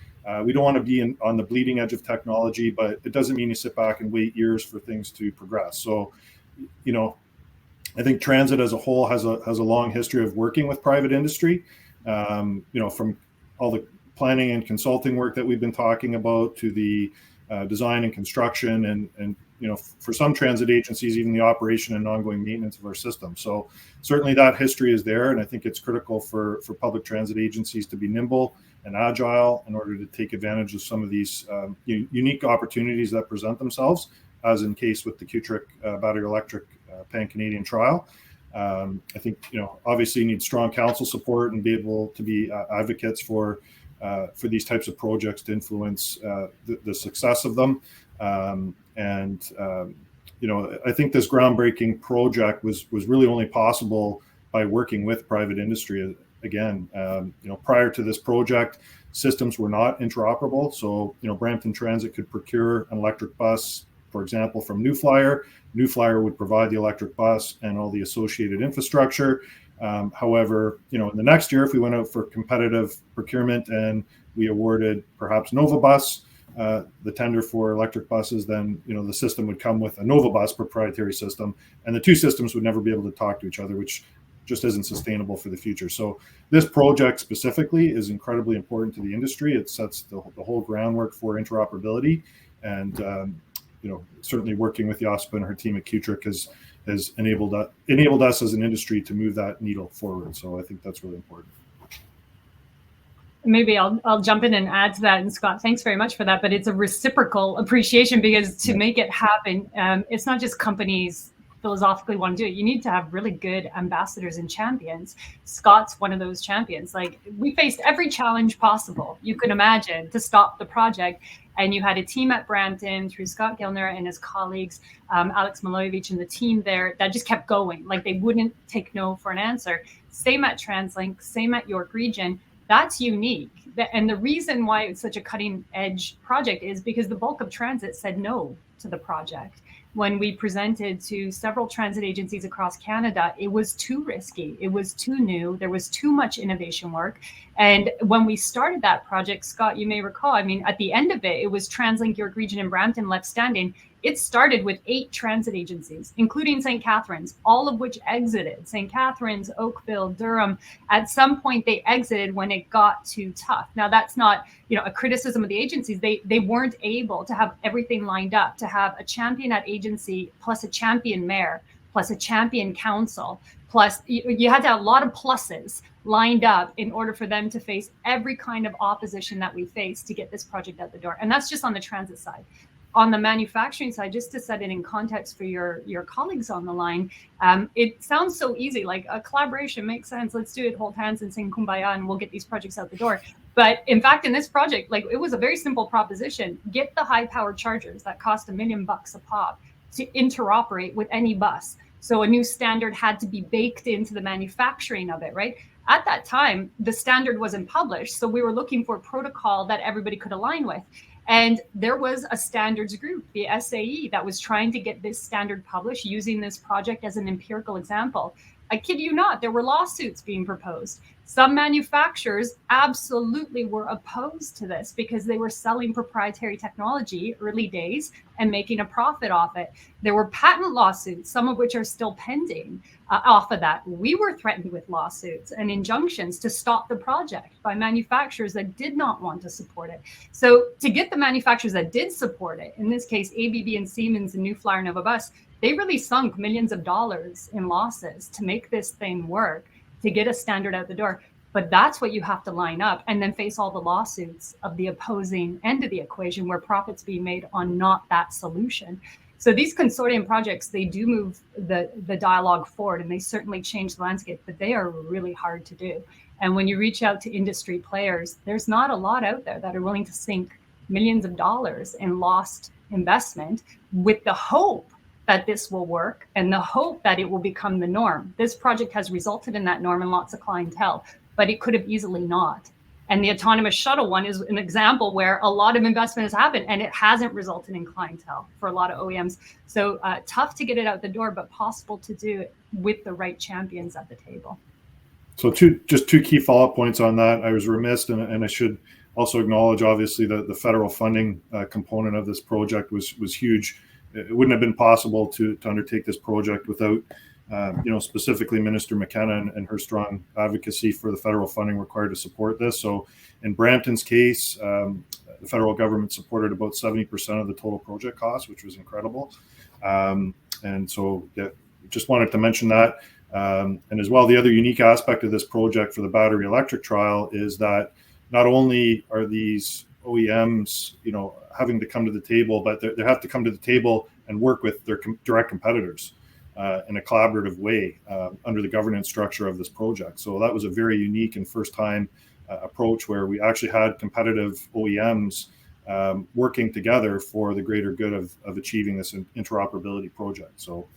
We don't want to be on the bleeding edge of technology, but it doesn't mean you sit back and wait years for things to progress. So, I think transit as a whole has a long history of working with private industry. From all the planning and consulting work that we've been talking about to the design and construction and for some transit agencies, even the operation and ongoing maintenance of our system. So certainly that history is there. And I think it's critical for public transit agencies to be nimble and agile in order to take advantage of some of these unique opportunities that present themselves, as in case with the QTRIC battery electric pan-Canadian trial. I think, obviously you need strong council support and be able to be advocates for these types of projects to influence the success of them. I think this groundbreaking project was really only possible by working with private industry. Again, prior to this project, systems were not interoperable. So, Brampton Transit could procure an electric bus, for example, from New Flyer. New Flyer would provide the electric bus and all the associated infrastructure. However, in the next year, if we went out for competitive procurement and we awarded perhaps Novabus the tender for electric buses, then the system would come with a Novabus proprietary system, and the two systems would never be able to talk to each other, which just isn't sustainable for the future. So this project specifically is incredibly important to the industry. It sets the whole groundwork for interoperability, and certainly working with Josipa and her team at QTRIC has enabled us as an industry to move that needle forward. So I think that's really important. Maybe I'll jump in and add to that. And Scott, thanks very much for that. But it's a reciprocal appreciation, because to make it happen, it's not just companies philosophically want to do it. You need to have really good ambassadors and champions. Scott's one of those champions. Like, we faced every challenge possible you could imagine to stop the project. And you had a team at Brampton through Scott Gilner and his colleagues, Alex Milojevic and the team there, that just kept going. Like, they wouldn't take no for an answer. Same at TransLink, same at York Region. That's unique. And the reason why it's such a cutting edge project is because the bulk of transit said no to the project. When we presented to several transit agencies across Canada, it was too risky. It was too new. There was too much innovation work. And when we started that project, Scott, you may recall, at the end of it, it was TransLink, York Region, and Brampton left standing. It started with 8 transit agencies, including St. Catharines, all of which exited. St. Catharines, Oakville, Durham. At some point, they exited when it got too tough. Now, that's not a criticism of the agencies. They weren't able to have everything lined up, to have a champion at agency, plus a champion mayor, plus a champion council, plus you had to have a lot of pluses lined up in order for them to face every kind of opposition that we face to get this project out the door. And that's just on the transit side. On the manufacturing side, just to set it in context for your colleagues on the line, it sounds so easy, like a collaboration makes sense. Let's do it, hold hands and sing Kumbaya, and we'll get these projects out the door. But in fact, in this project, it was a very simple proposition. Get the high-powered chargers that cost $1 million a pop to interoperate with any bus. So a new standard had to be baked into the manufacturing of it, right? At that time, the standard wasn't published, so we were looking for a protocol that everybody could align with. And there was a standards group, the SAE, that was trying to get this standard published using this project as an empirical example. I kid you not, there were lawsuits being proposed. Some manufacturers absolutely were opposed to this because they were selling proprietary technology early days and making a profit off it. There were patent lawsuits, some of which are still pending off of that. We were threatened with lawsuits and injunctions to stop the project by manufacturers that did not want to support it. So to get the manufacturers that did support it, in this case, ABB and Siemens and New Flyer Nova Bus, they really sunk millions of dollars in losses to make this thing work, to get a standard out the door. But that's what you have to line up and then face all the lawsuits of the opposing end of the equation where profits being made on not that solution. So these consortium projects, they do move the dialogue forward, and they certainly change the landscape, but they are really hard to do. And when you reach out to industry players, there's not a lot out there that are willing to sink millions of dollars in lost investment with the hope that this will work and the hope that it will become the norm. This project has resulted in that norm and lots of clientele, but it could have easily not. And the autonomous shuttle one is an example where a lot of investment has happened and it hasn't resulted in clientele for a lot of OEMs. So tough to get it out the door, but possible to do it with the right champions at the table. So two key follow-up points on that. I was remiss, and I should also acknowledge, obviously, the federal funding component of this project was huge. It wouldn't have been possible to undertake this project without, specifically Minister McKenna and her strong advocacy for the federal funding required to support this. So in Brampton's case, the federal government supported about 70% of the total project cost, which was incredible. And so just wanted to mention that. And as well, the other unique aspect of this project for the battery electric trial is that not only are these OEMs, having to come to the table, but they have to come to the table and work with their direct competitors in a collaborative way under the governance structure of this project. So that was a very unique and first time approach where we actually had competitive OEMs working together for the greater good of achieving this interoperability project. So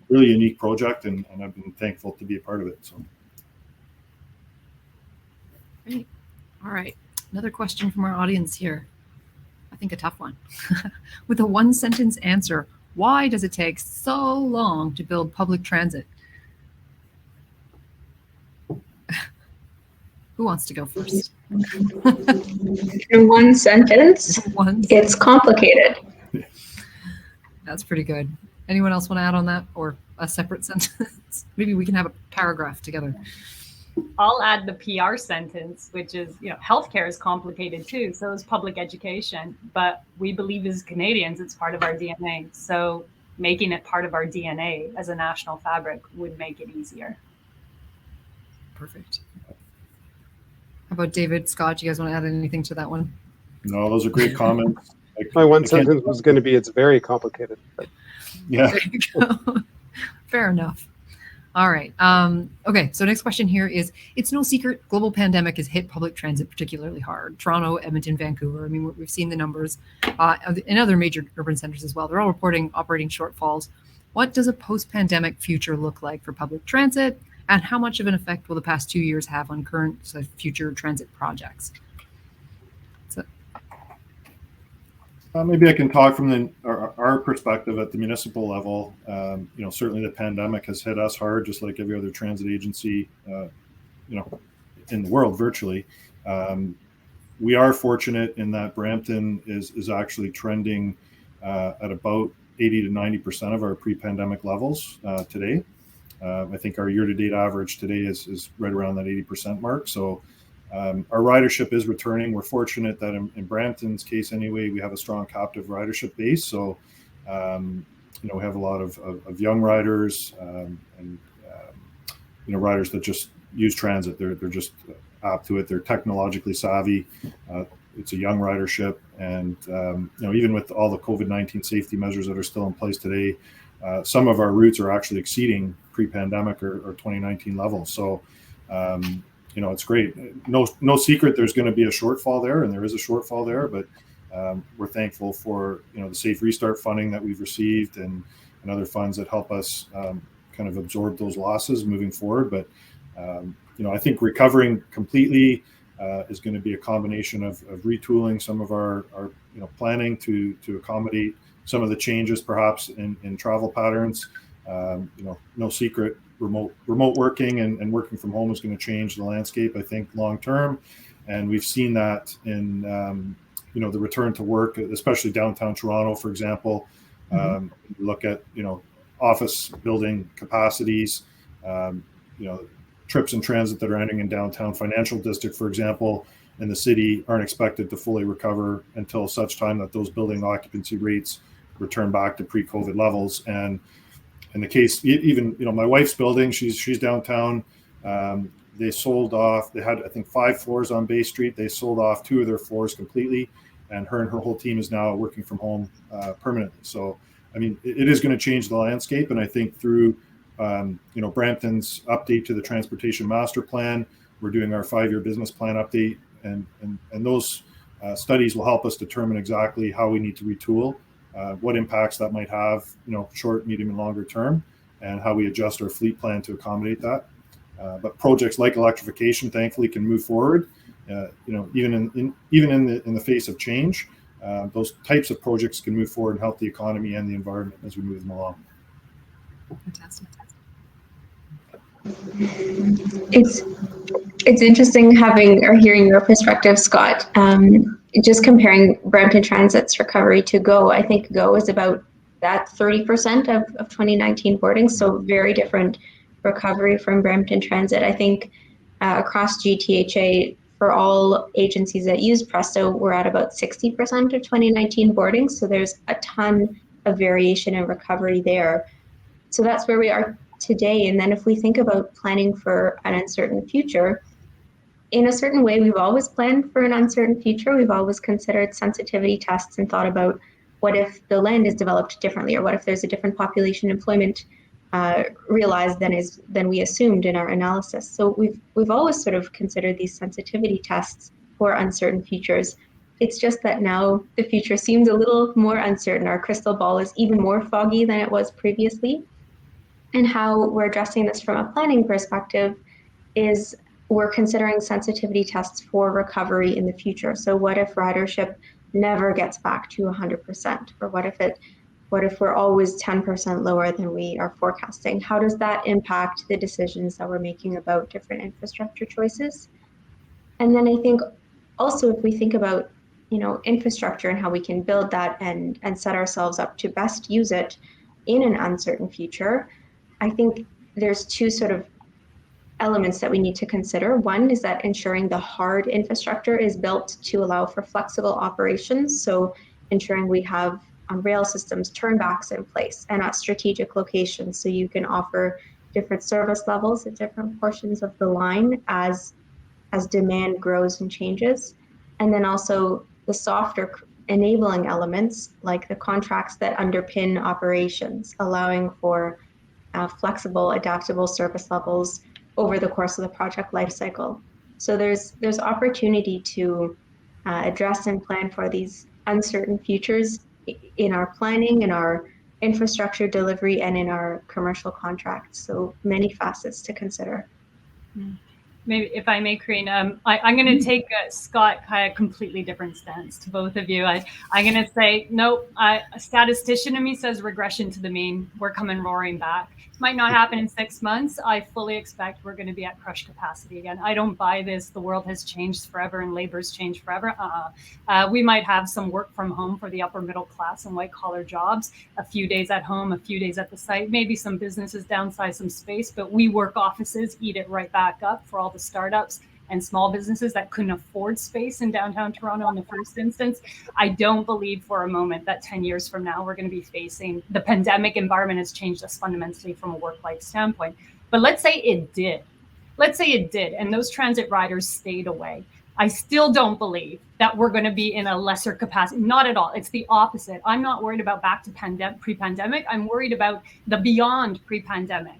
really unique project, and I've been thankful to be a part of it. So. Great. All right. Another question from our audience here. I think a tough one. With a one-sentence answer, why does it take so long to build public transit? Who wants to go first? In one sentence, it's complicated. That's pretty good. Anyone else want to add on that, or a separate sentence? Maybe we can have a paragraph together. I'll add the PR sentence, which is, healthcare is complicated too. So is public education, but we believe as Canadians, it's part of our DNA. So making it part of our DNA as a national fabric would make it easier. Perfect. How about David, Scott? Do you guys want to add anything to that one? No, those are great comments. My one sentence was going to be, it's very complicated. But. Yeah. There you go. Fair enough. All right. Okay. So next question here is, it's no secret global pandemic has hit public transit particularly hard. Toronto, Edmonton, Vancouver. I mean, we've seen the numbers in other major urban centers as well. They're all reporting operating shortfalls. What does a post-pandemic future look like for public transit? And how much of an effect will the past 2 years have on current future transit projects? Maybe I can talk from our perspective at the municipal level. Certainly the pandemic has hit us hard, just like every other transit agency, in the world virtually. We are fortunate in that Brampton is actually trending at about 80 to 90% of our pre-pandemic levels today. I think our year-to-date average today is right around that 80% mark. So our ridership is returning. We're fortunate that in Brampton's case anyway, we have a strong captive ridership base. So, we have a lot of young riders and riders that just use transit. They're just apt to it. They're technologically savvy. It's a young ridership. And, even with all the COVID-19 safety measures that are still in place today, some of our routes are actually exceeding pre-pandemic or 2019 levels. So, it's great. No secret there's going to be a shortfall there, and there is a shortfall there, but we're thankful for, the Safe Restart funding that we've received and other funds that help us kind of absorb those losses moving forward. But, I think recovering completely is going to be a combination of retooling some of our planning to accommodate some of the changes perhaps in travel patterns, No secret, remote working and working from home is going to change the landscape, I think, long term. And we've seen that in the return to work, especially downtown Toronto, for example. Look at office building capacities, trips in transit that are ending in downtown financial district, for example, in the city aren't expected to fully recover until such time that those building occupancy rates return back to pre-COVID levels. And in the case, even my wife's building, she's downtown. They sold off. They had, I think, 5 floors on Bay Street. They sold off 2 of their floors completely, and her whole team is now working from home permanently. So, I mean, it is going to change the landscape, and I think through Brampton's update to the transportation master plan, we're doing our 5-year business plan update, and those studies will help us determine exactly how we need to retool, what impacts that might have, short, medium, and longer term, and how we adjust our fleet plan to accommodate that. But projects like electrification, thankfully, can move forward. Even in the face of change, those types of projects can move forward and help the economy and the environment as we move them along. Fantastic. It's interesting hearing your perspective, Scott. Just comparing Brampton Transit's recovery to GO, I think GO is about that 30% of 2019 boardings, so very different recovery from Brampton Transit. I think across GTHA, for all agencies that use Presto, we're at about 60% of 2019 boardings, so there's a ton of variation in recovery there. So that's where we are today. And then if we think about planning for an uncertain future, in a certain way, we've always planned for an uncertain future. We've always considered sensitivity tests and thought about what if the land is developed differently, or what if there's a different population employment realized than we assumed in our analysis. So we've always sort of considered these sensitivity tests for uncertain futures. It's just that now the future seems a little more uncertain. Our crystal ball is even more foggy than it was previously. And how we're addressing this from a planning perspective is we're considering sensitivity tests for recovery in the future. So what if ridership never gets back to 100%? Or what if we're always 10% lower than we are forecasting? How does that impact the decisions that we're making about different infrastructure choices? And then I think also if we think about infrastructure and how we can build that and set ourselves up to best use it in an uncertain future, I think there's 2 sort of elements that we need to consider. One is that ensuring the hard infrastructure is built to allow for flexible operations. So ensuring we have on rail systems turnbacks in place and at strategic locations, so you can offer different service levels at different portions of the line as demand grows and changes. And then also the softer enabling elements like the contracts that underpin operations, allowing for flexible, adaptable service levels over the course of the project lifecycle. So there's opportunity to address and plan for these uncertain futures in our planning, in our infrastructure delivery, and in our commercial contracts. So many facets to consider. Maybe if I may, Corinne, I'm going to take Scott kind of completely different stance to both of you. I'm going to say, nope, a statistician in me says regression to the mean. We're coming roaring back. Might not happen in 6 months. I fully expect we're going to be at crush capacity again. I don't buy this. The world has changed forever and labor's changed forever. We might have some work from home for the upper middle class and white collar jobs, a few days at home, a few days at the site, maybe some businesses downsize some space, but we work offices eat it right back up for all the startups and small businesses that couldn't afford space in downtown Toronto in the first instance. I don't believe for a moment that 10 years from now, we're going to be facing the pandemic. Environment has changed us fundamentally from a work-life standpoint. But let's say it did. Let's say it did, and those transit riders stayed away. I still don't believe that we're going to be in a lesser capacity. Not at all. It's the opposite. I'm not worried about back to pre-pandemic. I'm worried about the beyond pre-pandemic.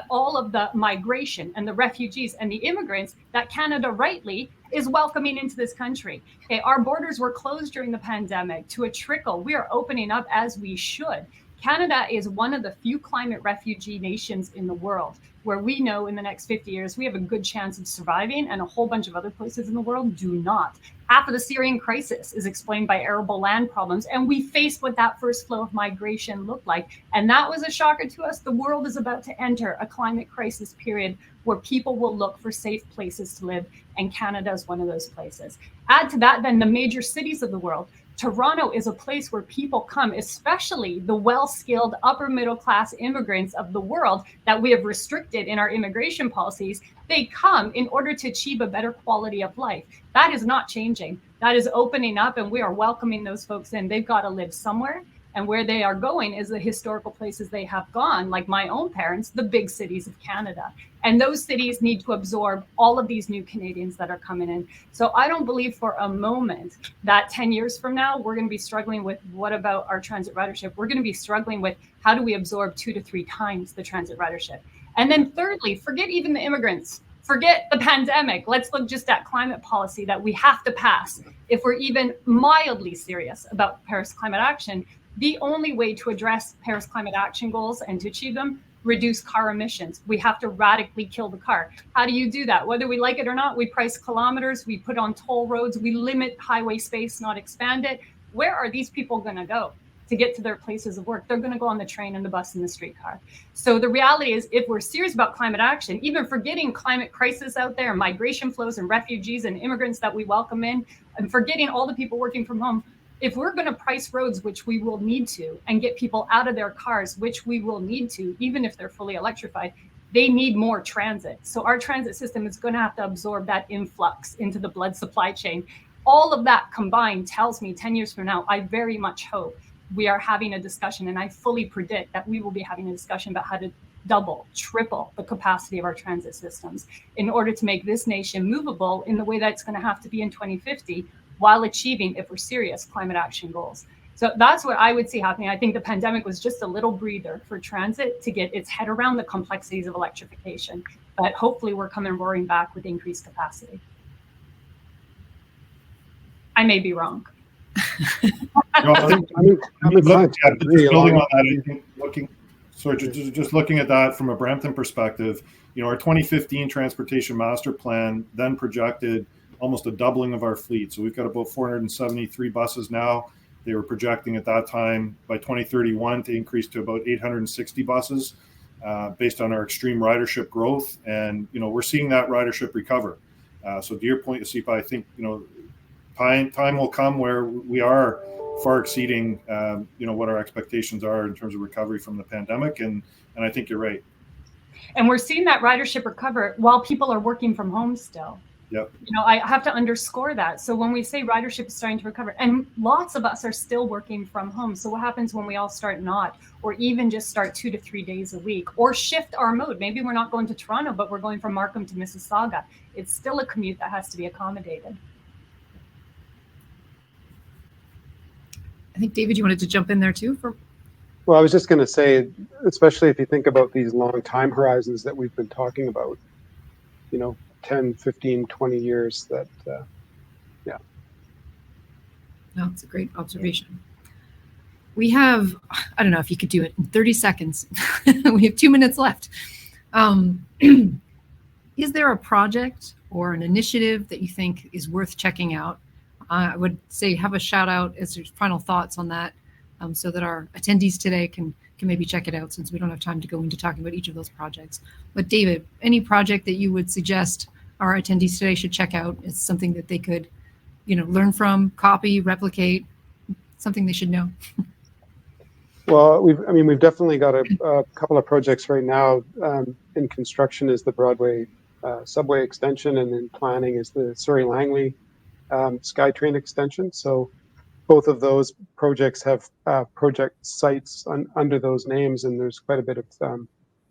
All of the migration and the refugees and the immigrants that Canada rightly is welcoming into this country. Okay, our borders were closed during the pandemic to a trickle. We are opening up as we should. Canada is one of the few climate refugee nations in the world. where we know in the next 50 years we have a good chance of surviving, and a whole bunch of other places in the world do not. Half of the Syrian crisis is explained by arable land problems, and we faced what that first flow of migration looked like. And that was a shocker to us. The world is about to enter a climate crisis period where people will look for safe places to live, and Canada is one of those places. Add to that then the major cities of the world. Toronto is a place where people come, especially the well-skilled upper middle class immigrants of the world that we have restricted in our immigration policies. They come in order to achieve a better quality of life. That is not changing. That is opening up, and we are welcoming those folks in. They've got to live somewhere. And where they are going is the historical places they have gone, like my own parents, the big cities of Canada. And those cities need to absorb all of these new Canadians that are coming in. So I don't believe for a moment that 10 years from now, we're going to be struggling with what about our transit ridership? We're going to be struggling with how do we absorb 2 to 3 times the transit ridership? And then thirdly, forget even the immigrants. Forget the pandemic. Let's look just at climate policy that we have to pass. If we're even mildly serious about Paris climate action, the only way to address Paris climate action goals and to achieve them, reduce car emissions. We have to radically kill the car. How do you do that? Whether we like it or not, we price kilometers, we put on toll roads, we limit highway space, not expand it. Where are these people going to go to get to their places of work? They're going to go on the train and the bus and the streetcar. So the reality is, if we're serious about climate action, even forgetting climate crisis out there, migration flows and refugees and immigrants that we welcome in, and forgetting all the people working from home, if we're going to price roads, which we will need to, and get people out of their cars, which we will need to, even if they're fully electrified, they need more transit. So our transit system is going to have to absorb that influx into the blood supply chain. All of that combined tells me 10 years from now, I very much hope we are having a discussion, and I fully predict that we will be having a discussion about how to double, triple the capacity of our transit systems in order to make this nation movable in the way that it's going to have to be in 2050, while achieving, if we're serious, climate action goals. So that's what I would see happening. I think the pandemic was just a little breather for transit to get its head around the complexities of electrification. But hopefully we're coming roaring back with increased capacity. I may be wrong. No, I think, building on that, just looking at that from a Brampton perspective, our 2015 transportation master plan then projected almost a doubling of our fleet. So we've got about 473 buses now. They were projecting at that time by 2031 to increase to about 860 buses based on our extreme ridership growth. And, we're seeing that ridership recover. So to your point, Yosipa, I think, time will come where we are far exceeding, what our expectations are in terms of recovery from the pandemic. And I think you're right. And we're seeing that ridership recover while people are working from home still. Yep. I have to underscore that. So when we say ridership is starting to recover, and lots of us are still working from home. So what happens when we all start not, or even just start 2 to 3 days a week, or shift our mode? Maybe we're not going to Toronto, but we're going from Markham to Mississauga. It's still a commute that has to be accommodated. I think, David, you wanted to jump in there too? Well, I was just going to say, especially if you think about these long time horizons that we've been talking about, 10, 15, 20 years, that, yeah. No, it's a great observation. We have, I don't know if you could do it in 30 seconds. We have 2 minutes left. Is there a project or an initiative that you think is worth checking out? I would say have a shout out as your final thoughts on that, so that our attendees today can maybe check it out, since we don't have time to go into talking about each of those projects. But David, any project that you would suggest our attendees today should check out is something that they could, learn from, copy, replicate, something they should know? Well, we've definitely got a couple of projects right now in construction. Is the Broadway subway extension, and in planning is the Surrey-Langley SkyTrain extension. So both of those projects have project sites under those names, and there's quite a bit of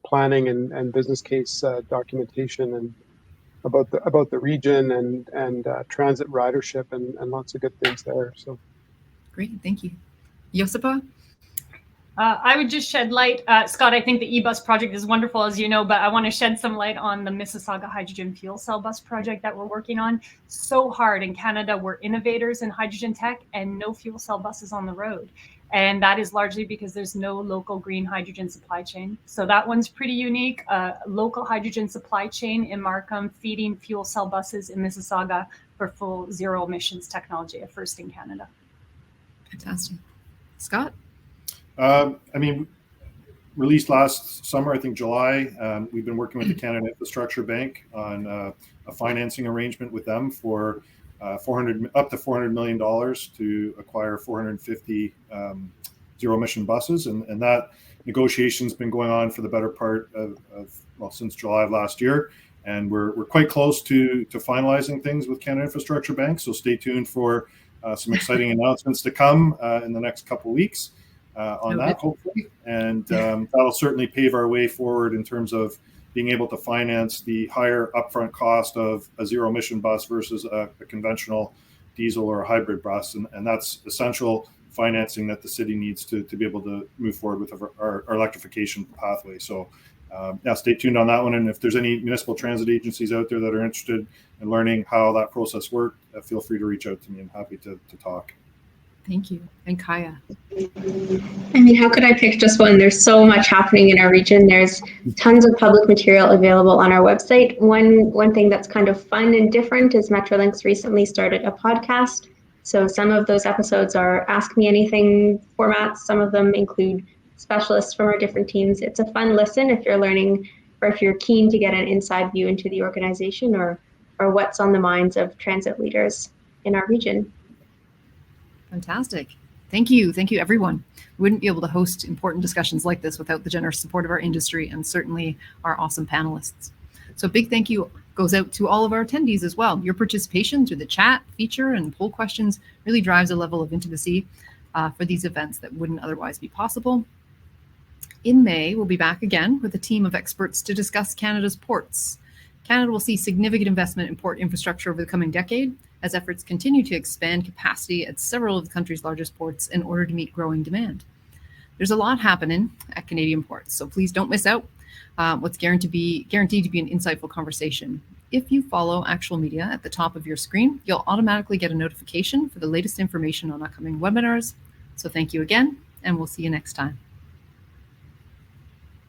planning and business case documentation and about the region and transit ridership and lots of good things there. So great, thank you. Josipa? I would just shed light, Scott, I think the e-bus project is wonderful, as you know, but I want to shed some light on the Mississauga hydrogen fuel cell bus project that we're working on. So hard in Canada, we're innovators in hydrogen tech and no fuel cell buses on the road. And that is largely because there's no local green hydrogen supply chain. So that one's pretty unique. Local hydrogen supply chain in Markham feeding fuel cell buses in Mississauga for full zero emissions technology, a first in Canada. Fantastic. Scott? Released last summer, I think July, we've been working with the Canada Infrastructure Bank on a financing arrangement with them for up to $400 million to acquire 450 zero emission buses. And that negotiation's been going on for the better part of since July of last year. And we're quite close to finalizing things with Canada Infrastructure Bank. So stay tuned for some exciting announcements to come in the next couple of weeks. On that, hopefully, and that'll certainly pave our way forward in terms of being able to finance the higher upfront cost of a zero emission bus versus a conventional diesel or a hybrid bus, and that's essential financing that the city needs to be able to move forward with our electrification pathway. So stay tuned on that one, and if there's any municipal transit agencies out there that are interested in learning how that process worked, feel free to reach out to me. I'm happy to talk. Thank you. And Kaya? How could I pick just one? There's so much happening in our region. There's tons of public material available on our website. One thing that's kind of fun and different is Metrolinx recently started a podcast. So some of those episodes are Ask Me Anything formats. Some of them include specialists from our different teams. It's a fun listen if you're learning or if you're keen to get an inside view into the organization or what's on the minds of transit leaders in our region. Fantastic. Thank you. Thank you, everyone. We wouldn't be able to host important discussions like this without the generous support of our industry and certainly our awesome panelists. So a big thank you goes out to all of our attendees as well. Your participation through the chat feature and poll questions really drives a level of intimacy for these events that wouldn't otherwise be possible. In May, we'll be back again with a team of experts to discuss Canada's ports. Canada will see significant investment in port infrastructure over the coming decade as efforts continue to expand capacity at several of the country's largest ports in order to meet growing demand. There's a lot happening at Canadian ports, so please don't miss out what's guaranteed to be an insightful conversation. If you follow Actual Media at the top of your screen, you'll automatically get a notification for the latest information on upcoming webinars. So thank you again, and we'll see you next time.